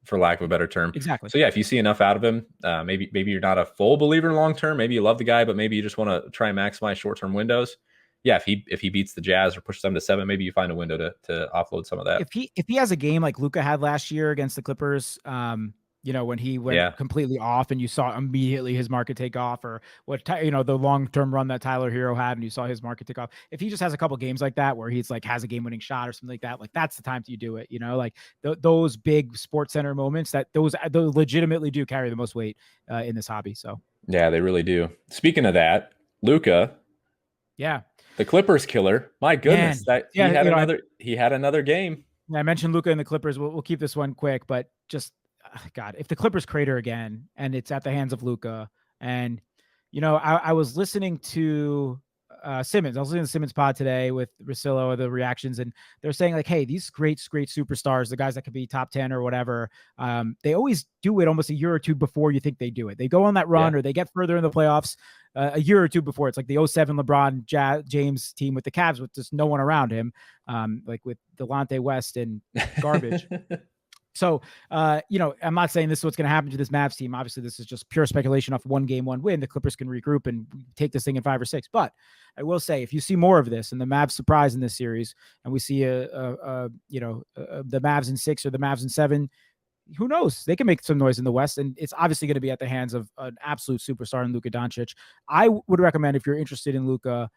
for lack of a better term. Exactly. So yeah, if you see enough out of him, maybe you're not a full believer long term. Maybe you love the guy, but maybe you just want to try and maximize short term windows. Yeah, if he beats the Jazz or pushes them to 7, maybe you find a window to offload some of that. If he has a game like Luka had last year against the Clippers, when he went Yeah, completely off and you saw immediately his market take off, or the long term run that Tyler Hero had and you saw his market take off. If he just has a couple games like that where he's like has a game winning shot or something like that, like that's the time you do it. Like those big Sports Center moments, that those legitimately do carry the most weight in this hobby. So yeah, they really do. Speaking of that, Luka, yeah, the Clippers killer. My man, goodness, that yeah, he had another game. I mentioned Luka and the Clippers. We'll keep this one quick, but just God, if the Clippers crater again and it's at the hands of Luka, and I was listening to Simmons. I was listening to Simmons pod today with Russillo, the reactions, and they're saying like, hey, these great superstars, the guys that could be top 10 or whatever, they always do it almost a year or two before you think they do it. They go on that run Yeah. or they get further in the playoffs a year or two before. It's like the '07 LeBron James team with the Cavs with just no one around him, like with Delonte West and garbage. So, I'm not saying this is what's going to happen to this Mavs team. Obviously, this is just pure speculation off one game, one win. The Clippers can regroup and take this thing in 5 or 6. But I will say, if you see more of this and the Mavs surprise in this series, and we see the Mavs in 6 or the Mavs in 7, who knows? They can make some noise in the West, and it's obviously going to be at the hands of an absolute superstar in Luka Doncic. I would recommend, if you're interested in Luka,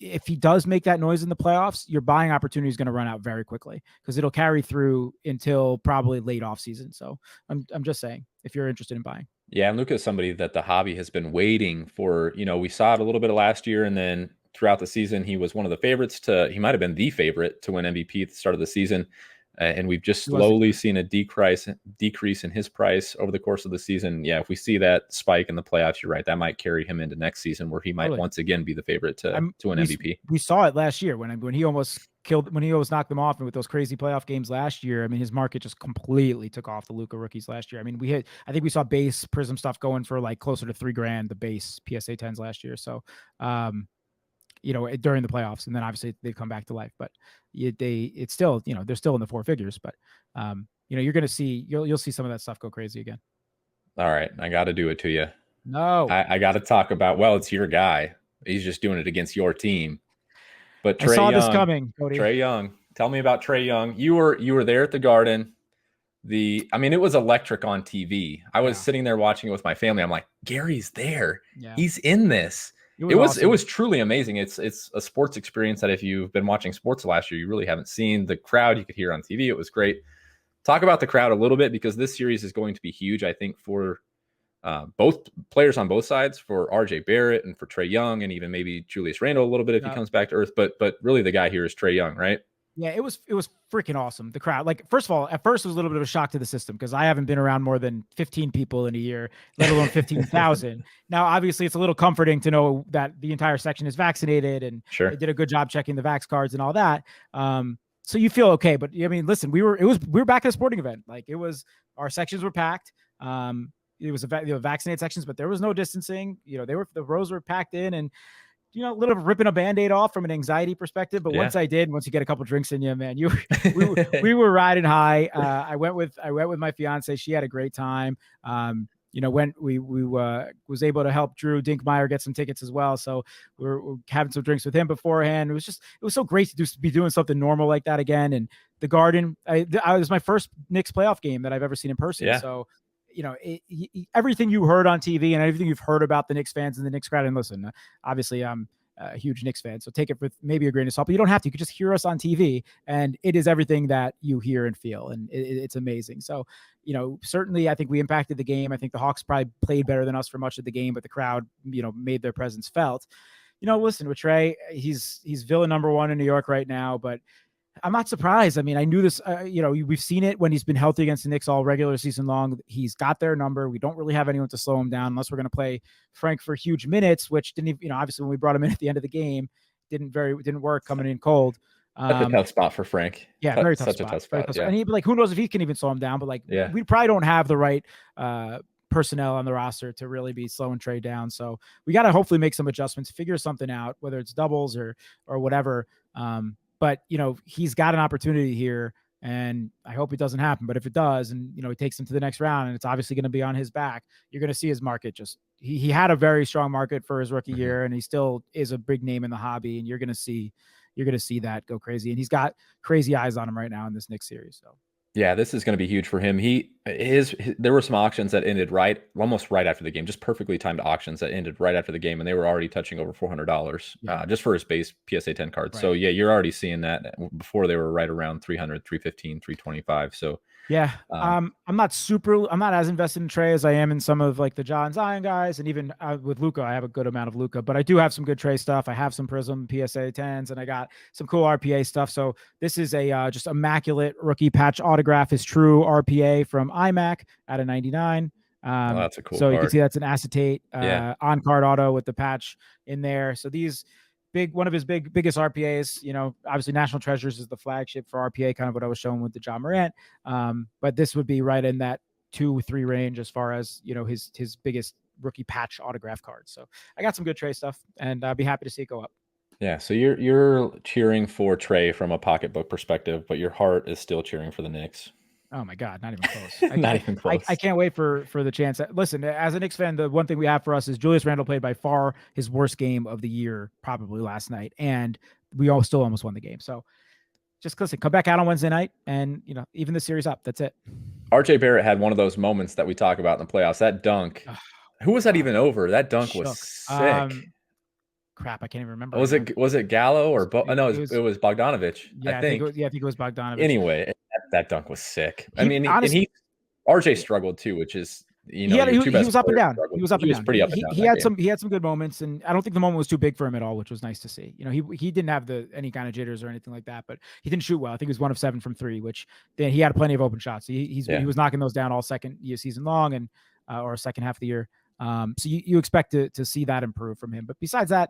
if he does make that noise in the playoffs, your buying opportunity is going to run out very quickly because it'll carry through until probably late off season. So I'm just saying, if you're interested in buying. Yeah, and Luka is somebody that the hobby has been waiting for. We saw it a little bit of last year, and then throughout the season, he was one of the favorites he might have been the favorite to win MVP at the start of the season. And we've just slowly seen a decrease in his price over the course of the season. Yeah, if we see that spike in the playoffs, you're right. That might carry him into next season where he might once again be the favorite to win MVP. We saw it last year when he almost knocked them off, and with those crazy playoff games last year. I mean, his market just completely took off the Luka rookies last year. I mean, I think we saw base Prism stuff going for like closer to $3,000, the base PSA 10s last year. So, during the playoffs, and then obviously they've come back to life, but it's still, they're still in the 4 figures, but you're going to see, you'll see some of that stuff go crazy again. All right. I got to do it to you. No, I got to talk about, well, it's your guy. He's just doing it against your team. But I saw this coming, Cody. Trae Young. Tell me about Trae Young. You were there at the Garden. It was electric on TV. I was sitting there watching it with my family. I'm like, Gary's there. Yeah. He's in this. It was truly amazing. It's a sports experience that if you've been watching sports last year, you really haven't seen. The crowd you could hear on TV. It was great. Talk about the crowd a little bit, because this series is going to be huge, I think, for both players on both sides, for RJ Barrett and for Trae Young, and even maybe Julius Randle a little bit if he comes back to earth. But really the guy here is Trae Young, right? Yeah, it was freaking awesome. The crowd, like, first of all, at first it was a little bit of a shock to the system because I haven't been around more than 15 people in a year, let alone 15,000. Now, obviously, it's a little comforting to know that the entire section is vaccinated, and they did a good job checking the vax cards and all that. So you feel okay, but I mean, listen, we were back at a sporting event. Like, our sections were packed. It was vaccinated sections, but there was no distancing. The rows were packed in, and a little bit of ripping a Band-Aid off from an anxiety perspective. But once you get a couple drinks in you, man, we were riding high. I went with my fiance. She had a great time. When we was able to help Drew Dinkmeyer get some tickets as well. So we're having some drinks with him beforehand. It was so great to be doing something normal like that again. And the Garden, it was my first Knicks playoff game that I've ever seen in person. Yeah. So, everything you heard on TV and everything you've heard about the Knicks fans and the Knicks crowd, and listen, obviously I'm a huge Knicks fan, so take it with maybe a grain of salt, but you don't have to. You could just hear us on TV, and it is everything that you hear and feel, and it's amazing. So, certainly I think we impacted the game. I think the Hawks probably played better than us for much of the game, but the crowd, made their presence felt. Listen, with Trae, he's villain number 1 in New York right now, but I'm not surprised. I mean, I knew this, we've seen it when he's been healthy against the Knicks all regular season long. He's got their number. We don't really have anyone to slow him down unless we're going to play Frank for huge minutes, which didn't even, obviously when we brought him in at the end of the game, didn't work coming in cold. That's a tough spot for Frank. Yeah, very tough Such a spot. tough Very spot. tough spot. Yeah. And he, like, who knows if he can even slow him down, but like Yeah. we probably don't have the right personnel on the roster to really be slowing Trey down. So we got to hopefully make some adjustments, figure something out, whether it's doubles or whatever. But he's got an opportunity here, and I hope it doesn't happen. But if it does, and he takes him to the next round, and it's obviously going to be on his back, you're going to see his market just. He had a very strong market for his rookie year, and he still is a big name in the hobby, and you're going to see that go crazy. And he's got crazy eyes on him right now in this Knicks series. So yeah, this is going to be huge for him. There were some auctions that ended almost right after the game, just perfectly timed auctions that ended right after the game, and they were already touching over $400 just for his base PSA 10 cards. Right. So yeah, you're already seeing that before they were right around 300, 315, 325. So yeah, I'm not as invested in Trey as I am in some of like the John Zion guys, and even with Luka, I have a good amount of Luka, but I do have some good Trey stuff. I have some Prism PSA 10s, and I got some cool RPA stuff. So this is a just immaculate rookie patch autograph is true RPA from iMac out of 99. That's a cool so card. You can see that's an acetate on card auto with the patch in there. So these one of his biggest RPAs, obviously National Treasures is the flagship for RPA, kind of what I was showing with the John Morant. But this would be right in that 2-3 range as far as, his biggest rookie patch autograph cards. So I got some good Trey stuff, and I'd be happy to see it go up. Yeah, so you're cheering for Trey from a pocketbook perspective, but your heart is still cheering for the Knicks. Oh my God, not even close. Not even close. I can't wait for the chance. Listen, as a Knicks fan, the one thing we have for us is Julius Randle played by far his worst game of the year, probably last night, and we all still almost won the game. So just listen, come back out on Wednesday night, and even the series up. That's it. RJ Barrett had one of those moments that we talk about in the playoffs. That dunk. Who was that even over? That dunk was sick. Crap, I can't even remember. Was it Gallo or no? It was Bogdanovich. Yeah, I think it was Bogdanovich. Anyway, that dunk was sick. RJ struggled too, which is he was up and down. He was up and down. Pretty up and down. He had some good moments, and I don't think the moment was too big for him at all, which was nice to see. He didn't have any kind of jitters or anything like that, but he didn't shoot well. I think he was 1 of 7 from 3, which then he had plenty of open shots. He was knocking those down all second season long and or second half of the year. So you expect to see that improve from him. But besides that,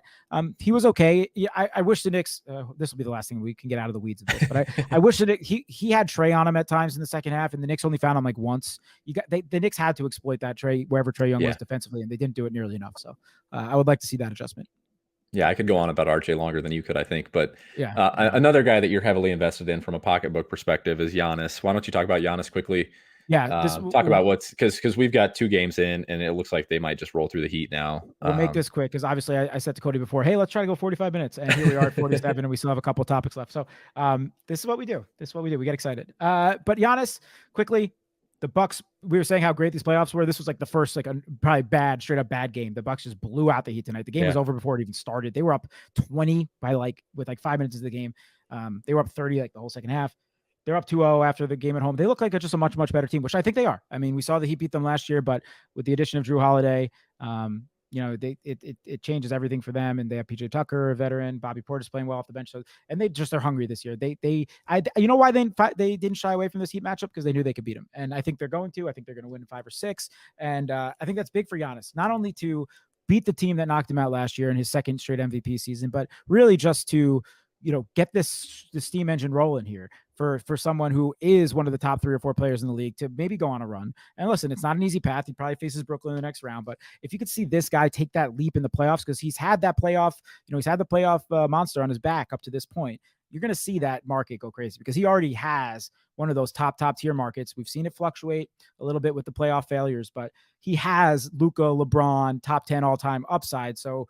he was okay. I wish the Knicks, this will be the last thing we can get out of the weeds of this, but I wish that he had Trey on him at times in the second half, and the Knicks only found him like once. The Knicks had to exploit that Trey, wherever Trey Young was defensively, and they didn't do it nearly enough. So I would like to see that adjustment. Yeah, I could go on about RJ longer than you could, I think. But another guy that you're heavily invested in from a pocketbook perspective is Giannis. Why don't you talk about Giannis quickly? Yeah, talk about what's because we've got 2 games in, and it looks like they might just roll through the Heat now. We'll make this quick because obviously I said to Cody before, hey, let's try to go 45 minutes, and here we are at 47, and we still have a couple of topics left. So this is what we do. We get excited. But Giannis, quickly, the Bucks. We were saying how great these playoffs were. This was like the first probably straight up bad game. The Bucks just blew out the Heat tonight. The game was over before it even started. They were up 20 with 5 minutes into the game. They were up 30 like the whole second half. They're up 2-0 after the game at home. They look like just a much, much better team, which I think they are. I mean, we saw the Heat beat them last year, but with the addition of Drew Holiday, it changes everything for them. And they have PJ Tucker, a veteran, Bobby Portis playing well off the bench. So, and they're hungry this year. You know why they didn't shy away from this Heat matchup? Because they knew they could beat them. And I think they're going to. I think they're going to win 5 or 6. And I think that's big for Giannis, not only to beat the team that knocked him out last year in his second straight MVP season, but really just to get the steam engine rolling here for someone who is one of the top 3 or 4 players in the league to maybe go on a run. And listen, it's not an easy path. He probably faces Brooklyn in the next round, but if you could see this guy take that leap in the playoffs, because he's had that playoff, he's had the playoff monster on his back up to this point, you're going to see that market go crazy because he already has one of those top tier markets. We've seen it fluctuate a little bit with the playoff failures, but he has Luka, LeBron, top 10 all-time upside. So,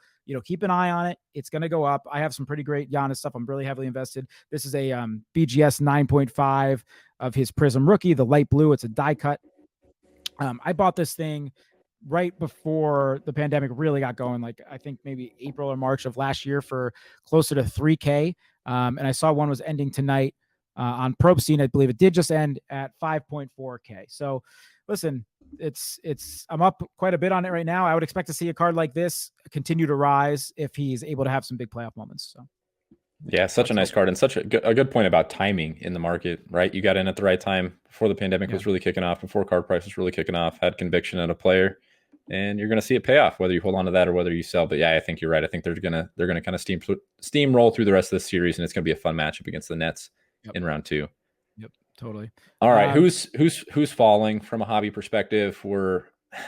keep an eye on it. It's going to go up. I have some pretty great Giannis stuff. I'm really heavily invested. This is a BGS 9.5 of his Prism rookie, the light blue. It's a die cut. I bought this thing right before the pandemic really got going, like I think maybe April or March of last year for closer to 3K. And I saw one was ending tonight on Probe Scene. I believe it did just end at 5.4K. So listen, I'm up quite a bit on it right now. I would expect to see a card like this continue to rise if he's able to have some big playoff moments. So yeah, such a nice card, and such a good point about timing in the market, right? You got in at the right time before the pandemic was really kicking off, before card price was really kicking off, had conviction in a player. and you're going to see it pay off, whether you hold on to that or whether you sell. But yeah, I think you're right. I think they're gonna kind of steamroll through the rest of this series, and it's going to be a fun matchup against the Nets Yep. in round 2. Yep. Totally. All right, who's falling from a hobby perspective?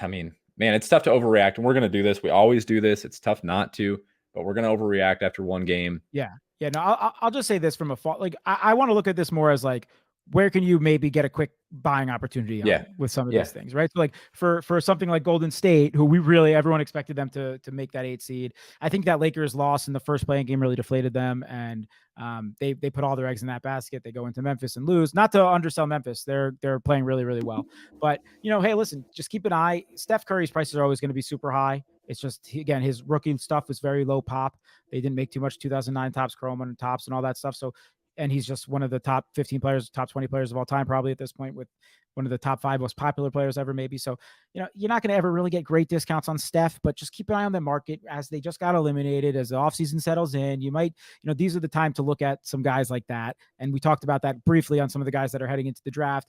I mean, man, it's tough to overreact, and we're going to do this. We always do this. It's tough not to, but we're going to overreact after one game. Yeah. Yeah. No, I'll just say this from a fall. Like, I want to look at this more as like, where can you maybe get a quick buying opportunity Yeah, on with some of yeah, these things, right? So like for something like Golden State, who everyone expected them to make that 8 seed. I think that Lakers loss in the first playing game really deflated them, and they put all their eggs in that basket. They go into Memphis and lose. Not to undersell Memphis, they're playing really really well, but hey, listen, just keep an eye. Steph Curry's prices are always going to be super high. It's just, again, his rookie stuff was very low pop. They didn't make too much 2009 tops, Chrome and tops, and all that stuff. So, and he's just one of the top 15 players, top 20 players of all time, probably at this point, with one of the top 5 most popular players ever, maybe. So, you're not going to ever really get great discounts on Steph, but just keep an eye on the market as they just got eliminated, as the offseason settles in. You might, these are the time to look at some guys like that. And we talked about that briefly on some of the guys that are heading into the draft.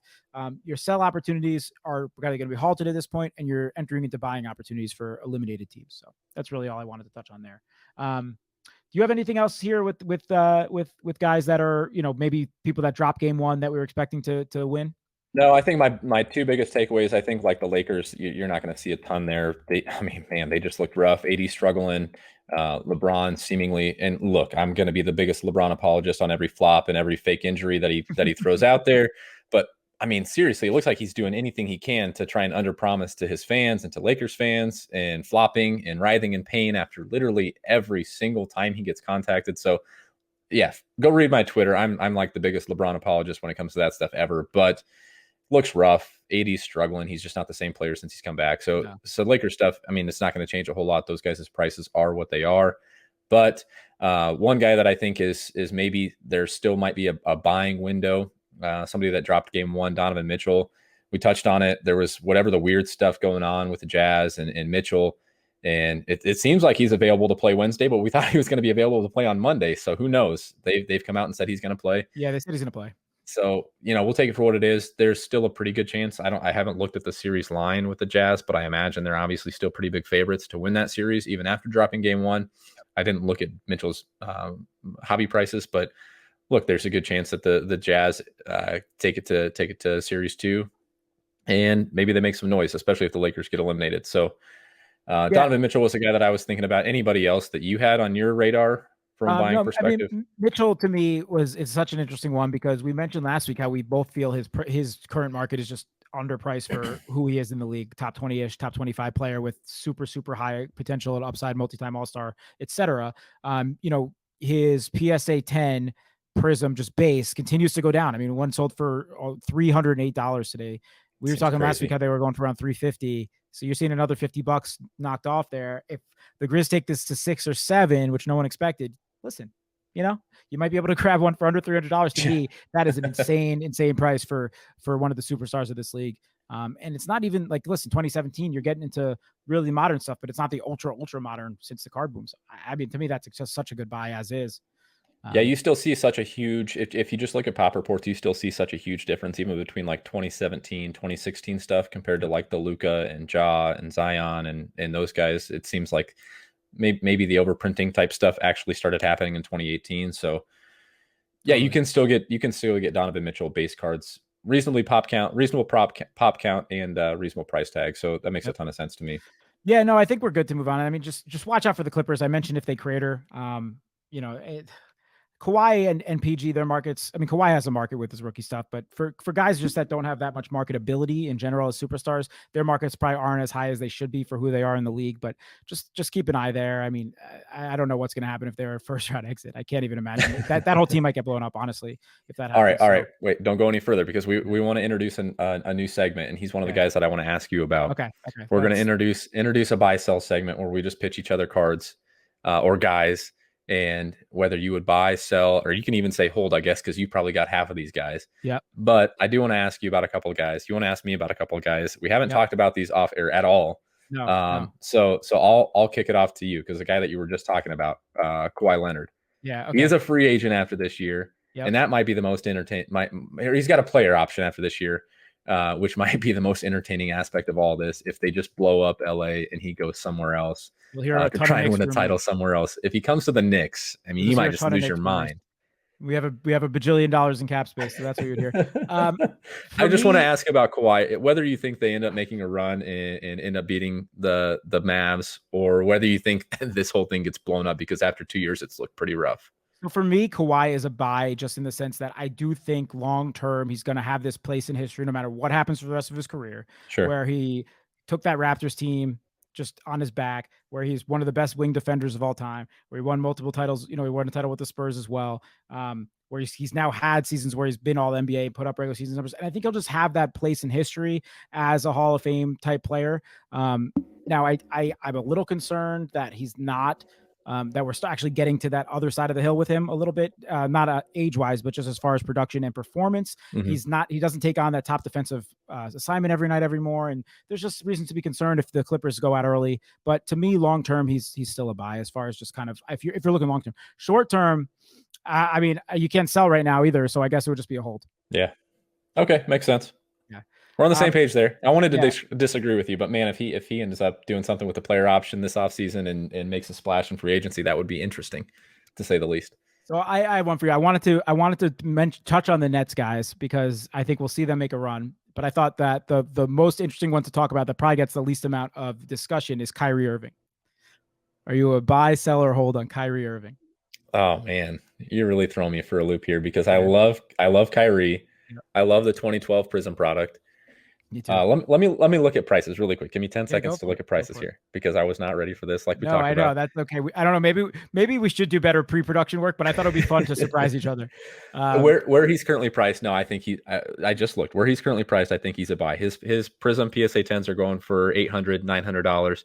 Your sell opportunities are going to be halted at this point, and you're entering into buying opportunities for eliminated teams. So that's really all I wanted to touch on there. Do you have anything else here with guys that are, maybe people that dropped game 1 that we were expecting to win? No, I think my 2 biggest takeaways, I think like the Lakers, you're not going to see a ton there. I mean, man, they just looked rough. AD struggling, LeBron seemingly, and look, I'm going to be the biggest LeBron apologist on every flop and every fake injury that he throws out there. But I mean, seriously, it looks like he's doing anything he can to try and underpromise to his fans and to Lakers fans, and flopping and writhing in pain after literally every single time he gets contacted. So yeah, go read my Twitter. I'm like the biggest LeBron apologist when it comes to that stuff ever, but looks rough. AD's struggling. He's just not the same player since he's come back. So, No. so Lakers stuff, I mean, it's not going to change a whole lot. Those guys' prices are what they are. But one guy that I think is maybe there still might be a buying window. Somebody that dropped game 1, Donovan Mitchell. We touched on it. There was whatever the weird stuff going on with the Jazz and Mitchell. And it seems like he's available to play Wednesday, but we thought he was going to be available to play on Monday. So who knows? They've come out and said he's going to play. Yeah, they said he's going to play. So, we'll take it for what it is. There's still a pretty good chance. I haven't looked at the series line with the Jazz, but I imagine they're obviously still pretty big favorites to win that series, even after dropping game 1. I didn't look at Mitchell's hobby prices, but look, there's a good chance that the Jazz take it to series 2, and maybe they make some noise, especially if the Lakers get eliminated. So, Donovan Mitchell was a guy that I was thinking about. Anybody else that you had on your radar from a buying perspective? I mean, Mitchell to me is such an interesting one, because we mentioned last week how we both feel his current market is just underpriced for who he is in the league. Top 20-ish, top 25 player with super, super high potential and upside, multi-time all-star, etc. His PSA 10 Prism, just base, continues to go down. I mean, one sold for $308 today. We were talking last week how they were going for around $350. So you're seeing another $50 knocked off there. If the Grizz take this to 6 or 7, which no one expected, listen, you might be able to grab one for under $300. To me, that is an insane price for one of the superstars of this league. And it's not even like, listen, 2017, you're getting into really modern stuff, but it's not the ultra modern since the card boom. So, I mean, to me, that's just such a good buy as is. Yeah, you still see such a huge, if you just look at pop reports, you still see such a huge difference even between like 2017, 2016 stuff compared to like the Luka and Ja and Zion and those guys. It seems like maybe the overprinting type stuff actually started happening in 2018. So yeah, you can still get Donovan Mitchell base cards, reasonable pop count, and reasonable price tag. So that makes a ton of sense to me. Yeah, no, I think we're good to move on. I mean, just watch out for the Clippers. I mentioned if they crater, Kawhi and PG, their markets. I mean, Kawhi has a market with his rookie stuff, but for guys just that don't have that much marketability in general as superstars, their markets probably aren't as high as they should be for who they are in the league. But just keep an eye there. I mean, I don't know what's going to happen if they're a first round exit. I can't even imagine that whole team might get blown up, honestly, if that happens. All right. Wait, don't go any further, because we want to introduce a new segment, and he's one of the guys that I want to ask you about. Okay. We're going to introduce a buy sell segment where we just pitch each other cards or guys, and whether you would buy, sell, or you can even say hold, I guess, because you probably got half of these guys. Yeah. But I do want to ask you about a couple of guys. You want to ask me about a couple of guys. We haven't talked about these off air at all. No. So I'll kick it off to you, because the guy that you were just talking about, Kawhi Leonard. Yeah. Okay. He is a free agent after this year. Yep. And that might be the most entertaining. He's got a player option after this year. which might be the most entertaining aspect of all this. If they just blow up LA and he goes somewhere else We'll hear a to ton of try and Knicks win a rumors. title somewhere else. If he comes to the Knicks, I mean, You'll you just hear might a just ton of lose your Knicks rumors. mind. We have a bajillion dollars in cap space, so that's what you'd hear. I For just want to me, ask about Kawhi, whether you think they end up making a run and end up beating the Mavs, or whether you think this whole thing gets blown up because after 2 years it's looked pretty rough. so for me, Kawhi is a buy just in the sense that I do think long term he's going to have this place in history no matter what happens for the rest of his career, Sure. where he took that Raptors team just on his back, where he's one of the best wing defenders of all time, where he won multiple titles. You know, he won a title with the Spurs as well. Where he's now had seasons where he's been all NBA, put up regular season numbers. And I think he'll just have that place in history as a Hall of Fame type player. Now I'm a little concerned that he's not that we're actually getting to that other side of the hill with him a little bit, not age wise, but just as far as production and performance. Mm-hmm. He doesn't take on that top defensive assignment every night, every more. And there's just reasons to be concerned if the Clippers go out early. But to me, long term, he's still a buy as far as just kind of, if you're looking long term. Short term, I mean, you can't sell right now either. So I guess it would just be a hold. Yeah. Okay. Makes sense. Yeah. We're on the same page there. I wanted to Yeah. disagree with you, but man, if he ends up doing something with the player option this offseason and makes a splash in free agency, that would be interesting, to say the least. So I have one for you. I wanted to touch on the Nets guys because I think we'll see them make a run. But I thought that the most interesting one to talk about that probably gets the least amount of discussion is Kyrie Irving. Are you a buy, sell, or hold on Kyrie Irving? Oh man, you're really throwing me for a loop here because Yeah. I love Kyrie. Yeah. I love the 2012 Prism product. Me too. Let me look at prices really quick. Give me 10 Yeah, go seconds to for look it. at Go prices for it. here because I was not ready for this like we No, talked I know about. that's okay. I don't know. Maybe we should do better pre-production work, but I thought it'd be fun to surprise each other. Where he's currently priced, no, I think I just looked where he's currently priced. I think he's a buy. His Prism PSA 10s are going for $800, $900.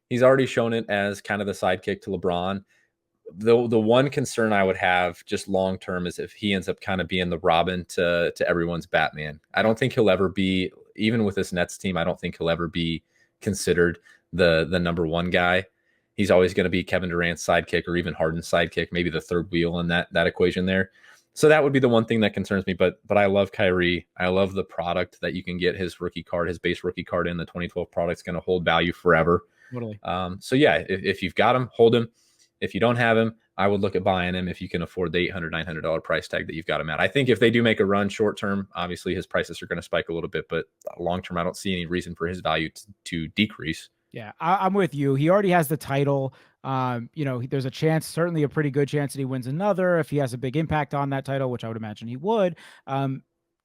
He's already shown it as kind of the sidekick to LeBron. The one concern I would have just long term is if he ends up kind of being the Robin to everyone's Batman. I don't think he'll ever be, even with this Nets team, I don't think he'll ever be considered the number one guy. He's always going to be Kevin Durant's sidekick or even Harden's sidekick, maybe the third wheel in that equation there. So that would be the one thing that concerns me. But I love Kyrie. I love the product that you can get his rookie card, his base rookie card in. The 2012 product's going to hold value forever. Totally. So yeah, if you've got him, hold him. If you don't have him, I would look at buying him if you can afford the $800, $900 price tag that you've got him at. I think if they do make a run short term, obviously his prices are going to spike a little bit, but long term, I don't see any reason for his value to decrease. Yeah, I'm with you. He already has the title. There's a chance, certainly a pretty good chance that he wins another if he has a big impact on that title, which I would imagine he would.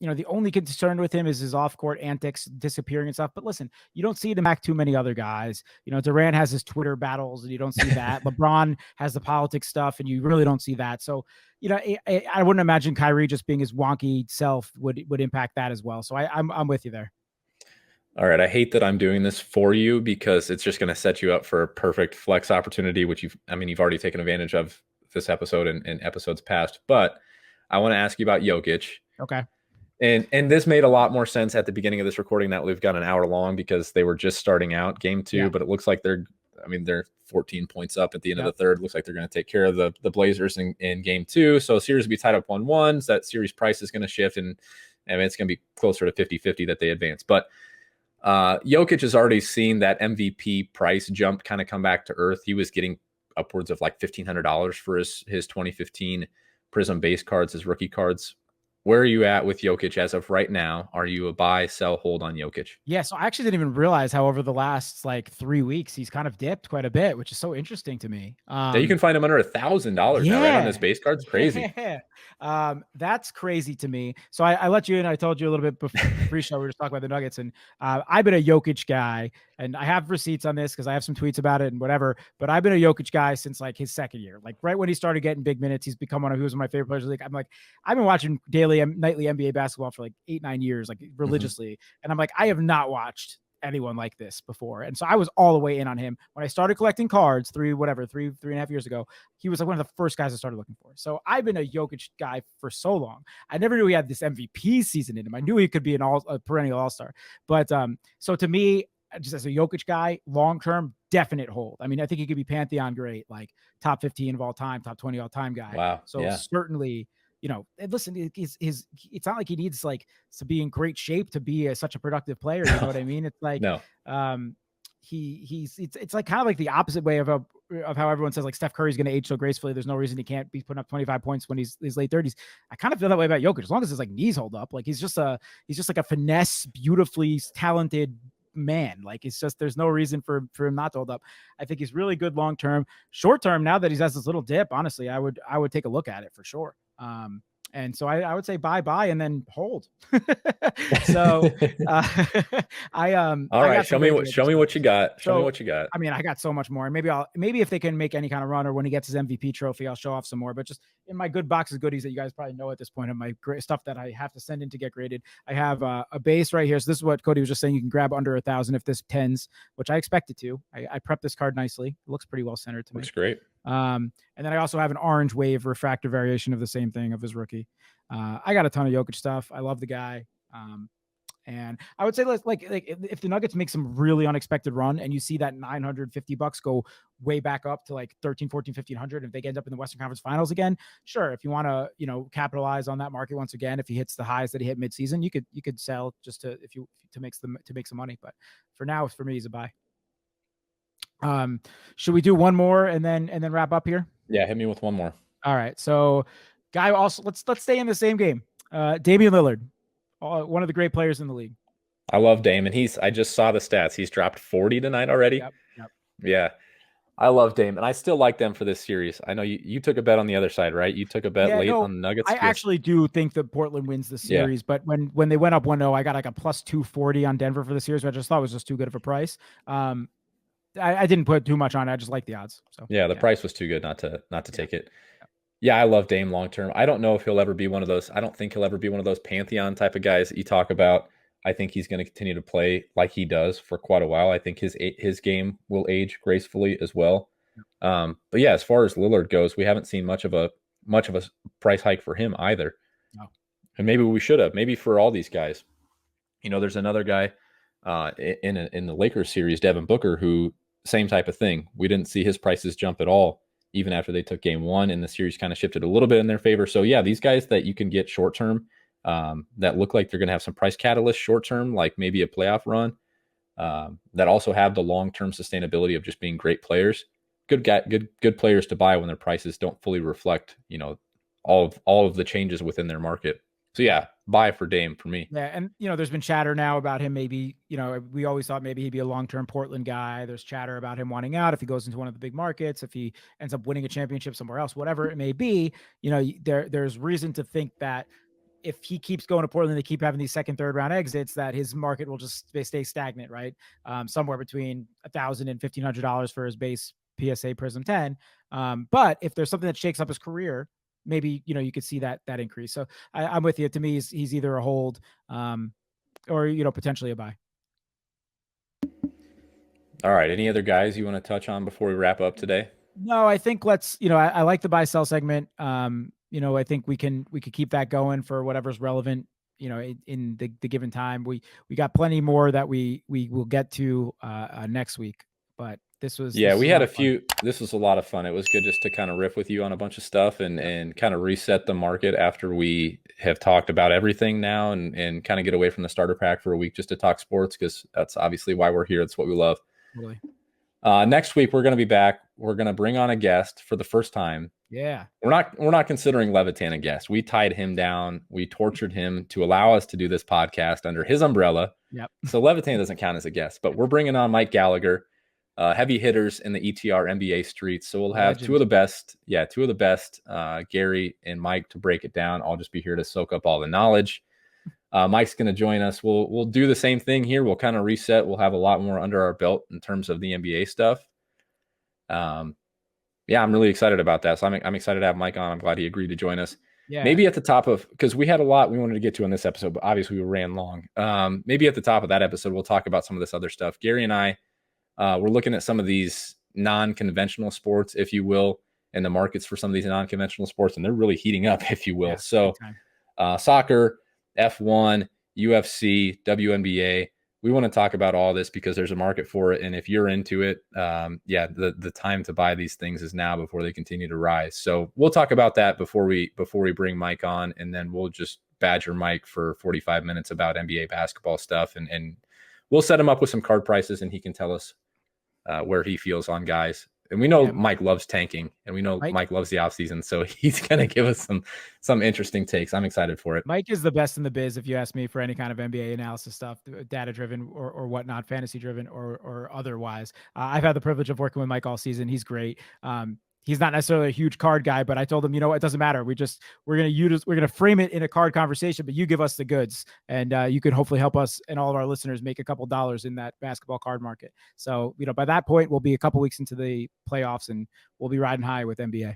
The only concern with him is his off-court antics, disappearing and stuff. But listen, you don't see him act too many other guys. Durant has his Twitter battles, and you don't see that. LeBron has the politics stuff, and you really don't see that. So, I wouldn't imagine Kyrie just being his wonky self would impact that as well. So I'm with you there. All right. I hate that I'm doing this for you because it's just going to set you up for a perfect flex opportunity, which you've already taken advantage of this episode and episodes past. But I want to ask you about Jokic. Okay. And this made a lot more sense at the beginning of this recording that we've got an hour long because they were just starting out game two, but it looks like they're 14 points up at the end of the third. Looks like they're going to take care of the Blazers in game two. So series will be tied up 1-1. So that series price is going to shift and it's going to be closer to 50-50 that they advance. But Jokic has already seen that MVP price jump kind of come back to earth. He was getting upwards of like $1,500 for his 2015 Prism base cards, his rookie cards. Where are you at with Jokic as of right now? Are you a buy, sell, hold on Jokic? Yeah, so I actually didn't even realize how over the last 3 weeks he's kind of dipped quite a bit, which is so interesting to me. Yeah, you can find him under $1,000 now, right on his base cards. Crazy. Yeah. That's crazy to me. So I let you in. I told you a little bit before pre-show. We were just talking about the Nuggets, and I've been a Jokic guy, and I have receipts on this because I have some tweets about it and whatever. But I've been a Jokic guy since his second year. Right when he started getting big minutes, he's become one of my favorite players in the league. I've been watching nightly NBA basketball for 8-9 years, religiously, and I'm I have not watched anyone like this before. And so I was all the way in on him when I started collecting cards three and a half years ago. He was one of the first guys I started looking for. So I've been a Jokic guy for so long. I never knew he had this MVP season in him. I knew he could be a perennial all-star, but so to me, just as a Jokic guy, long-term, definite hold. I think he could be Pantheon great, top 15 of all time, top 20 all time guy. Wow. So certainly, and listen, it's not like he needs like to be in great shape to be such a productive player. You know what I mean? It's like, No. it's like kind of like the opposite way of how everyone says like Steph Curry's going to age so gracefully. There's no reason he can't be putting up 25 points when he's late 30s. I kind of feel that way about Jokic, as long as his like knees hold up. Like he's just like a finesse, beautifully talented man. Like it's just, there's no reason for him not to hold up. I think he's really good long term. Short term, now that he's has this little dip, honestly, I would take a look at it for sure. And so I would say bye and then hold. So All right, show me what you got. Show me So what you got. I mean, I got so much more. And maybe if they can make any kind of run, or when he gets his MVP trophy, I'll show off some more. But just in my good box of goodies that you guys probably know at this point, of my great stuff that I have to send in to get graded, I have a base right here. So this is what Cody was just saying. You can grab under 1,000 if this tens, which I expect it to. I prepped this card nicely. It looks pretty well centered to me. Looks great. And then I also have an orange wave refractor variation of the same thing of his rookie. I got a ton of Jokic stuff. I love the guy. And I would say like if the Nuggets make some really unexpected run and you see that $950 go way back up to like 13, 14, 1500, if they end up in the Western Conference Finals again, sure. If you want to, capitalize on that market once again, if he hits the highs that he hit midseason, you could sell just to make some money. But for now, for me, he's a buy. Should we do one more and then wrap up here? Yeah, hit me with one more. All right. So guy also, let's stay in the same game. Damian Lillard. One of the great players in the league. I love Dame, and I just saw the stats. He's dropped 40 tonight already. Yep. Yeah. I love Dame, and I still like them for this series. I know you took a bet on the other side, right? You took a bet late on the Nuggets. I actually do think that Portland wins the series, but when they went up 1-0, I got like a plus 240 on Denver for the series, which I just thought was just too good of a price. I didn't put too much on it. I just like the odds. So the price was too good not to take it. Yeah, I love Dame long term. I don't know if he'll ever be one of those. I don't think he'll ever be one of those pantheon type of guys that you talk about. I think he's going to continue to play like he does for quite a while. I think his game will age gracefully as well. But yeah, as far as Lillard goes, we haven't seen much of a price hike for him either. No. And maybe we should have. Maybe for all these guys. There's another guy in the Lakers series, Devin Booker, who same type of thing. We didn't see his prices jump at all, even after they took game one, and the series kind of shifted a little bit in their favor. So yeah, these guys that you can get short term, that look like they're going to have some price catalyst short term, like maybe a playoff run, that also have the long term sustainability of just being great players. Good players to buy when their prices don't fully reflect, all of the changes within their market. So yeah, buy for Dame for me. Yeah, and there's been chatter now about him. Maybe we always thought maybe he'd be a long-term Portland guy. There's chatter about him wanting out if he goes into one of the big markets, if he ends up winning a championship somewhere else, whatever it may be. There's reason to think that if he keeps going to Portland, they keep having these second, third round exits, that his market will just stay stagnant, right? Somewhere between $1,000 and $1,500 for his base PSA Prism 10. But if there's something that shakes up his career, maybe, you could see that increase. So I'm with you. To me, he's either a hold, or, potentially a buy. All right. Any other guys you want to touch on before we wrap up today? No, I think let's, I like the buy sell segment. I think we could keep that going for whatever's relevant, in the given time. We got plenty more that we will get to next week, but this was a lot of fun. It was good just to kind of riff with you on a bunch of stuff and kind of reset the market after we have talked about everything now, and kind of get away from the starter pack for a week just to talk sports, because that's obviously why we're here. That's what we love. Totally. Next week we're going to be back. We're going to bring on a guest for the first time. Yeah. We're not considering Levitan a guest. We tied him down. We tortured him to allow us to do this podcast under his umbrella. Yep. So Levitan doesn't count as a guest, but we're bringing on Mike Gallagher. Heavy hitters in the ETR NBA streets. So we'll have two of the best, Gary and Mike, to break it down. I'll just be here to soak up all the knowledge. Mike's going to join us. We'll do the same thing here. We'll kind of reset. We'll have a lot more under our belt in terms of the NBA stuff. I'm really excited about that. So I'm excited to have Mike on. I'm glad he agreed to join us. Yeah. Maybe at the top of, because we had a lot we wanted to get to in this episode, but obviously we ran long. Maybe at the top of that episode, we'll talk about some of this other stuff. Gary and I, we're looking at some of these non-conventional sports, if you will, and the markets for some of these non-conventional sports, and they're really heating up, if you will. Yeah, so soccer, F1, UFC, WNBA, we want to talk about all this because there's a market for it. And if you're into it, yeah, the time to buy these things is now before they continue to rise. So we'll talk about that before we bring Mike on, and then we'll just badger Mike for 45 minutes about NBA basketball stuff. And we'll set him up with some card prices and he can tell us where he feels on guys. And we know Mike loves tanking, and we know Mike loves the offseason. So he's going to give us some interesting takes. I'm excited for it. Mike is the best in the biz, if you ask me, for any kind of NBA analysis stuff, data driven or whatnot, fantasy driven or otherwise. I've had the privilege of working with Mike all season. He's great. He's not necessarily a huge card guy, but I told him, you know what, it doesn't matter. We're going to frame it in a card conversation, but you give us the goods, and you can hopefully help us and all of our listeners make a couple dollars in that basketball card market. So, by that point, we'll be a couple weeks into the playoffs and we'll be riding high with NBA.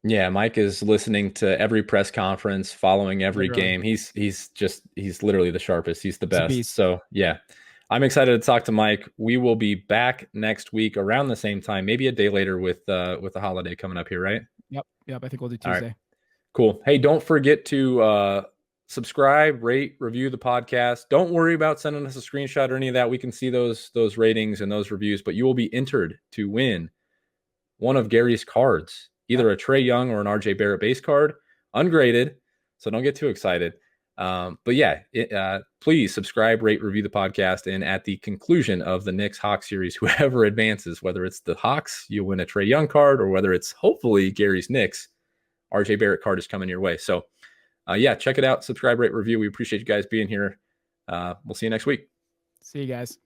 Yeah, Mike is listening to every press conference, following every game. He's literally the sharpest. He's the best. So yeah, I'm excited to talk to Mike. We will be back next week around the same time, maybe a day later with the holiday coming up here, right? Yep. I think we'll do Tuesday. Right. Cool. Hey, don't forget to subscribe, rate, review the podcast. Don't worry about sending us a screenshot or any of that. We can see those ratings and those reviews, but you will be entered to win one of Gary's cards. Either a Trae Young or an RJ Barrett base card, ungraded. So don't get too excited. But yeah, please subscribe, rate, review the podcast. And at the conclusion of the Knicks Hawks series, whoever advances, whether it's the Hawks, you'll win a Trae Young card, or whether it's hopefully Gary's Knicks, RJ Barrett card is coming your way. So yeah, check it out. Subscribe, rate, review. We appreciate you guys being here. We'll see you next week. See you guys.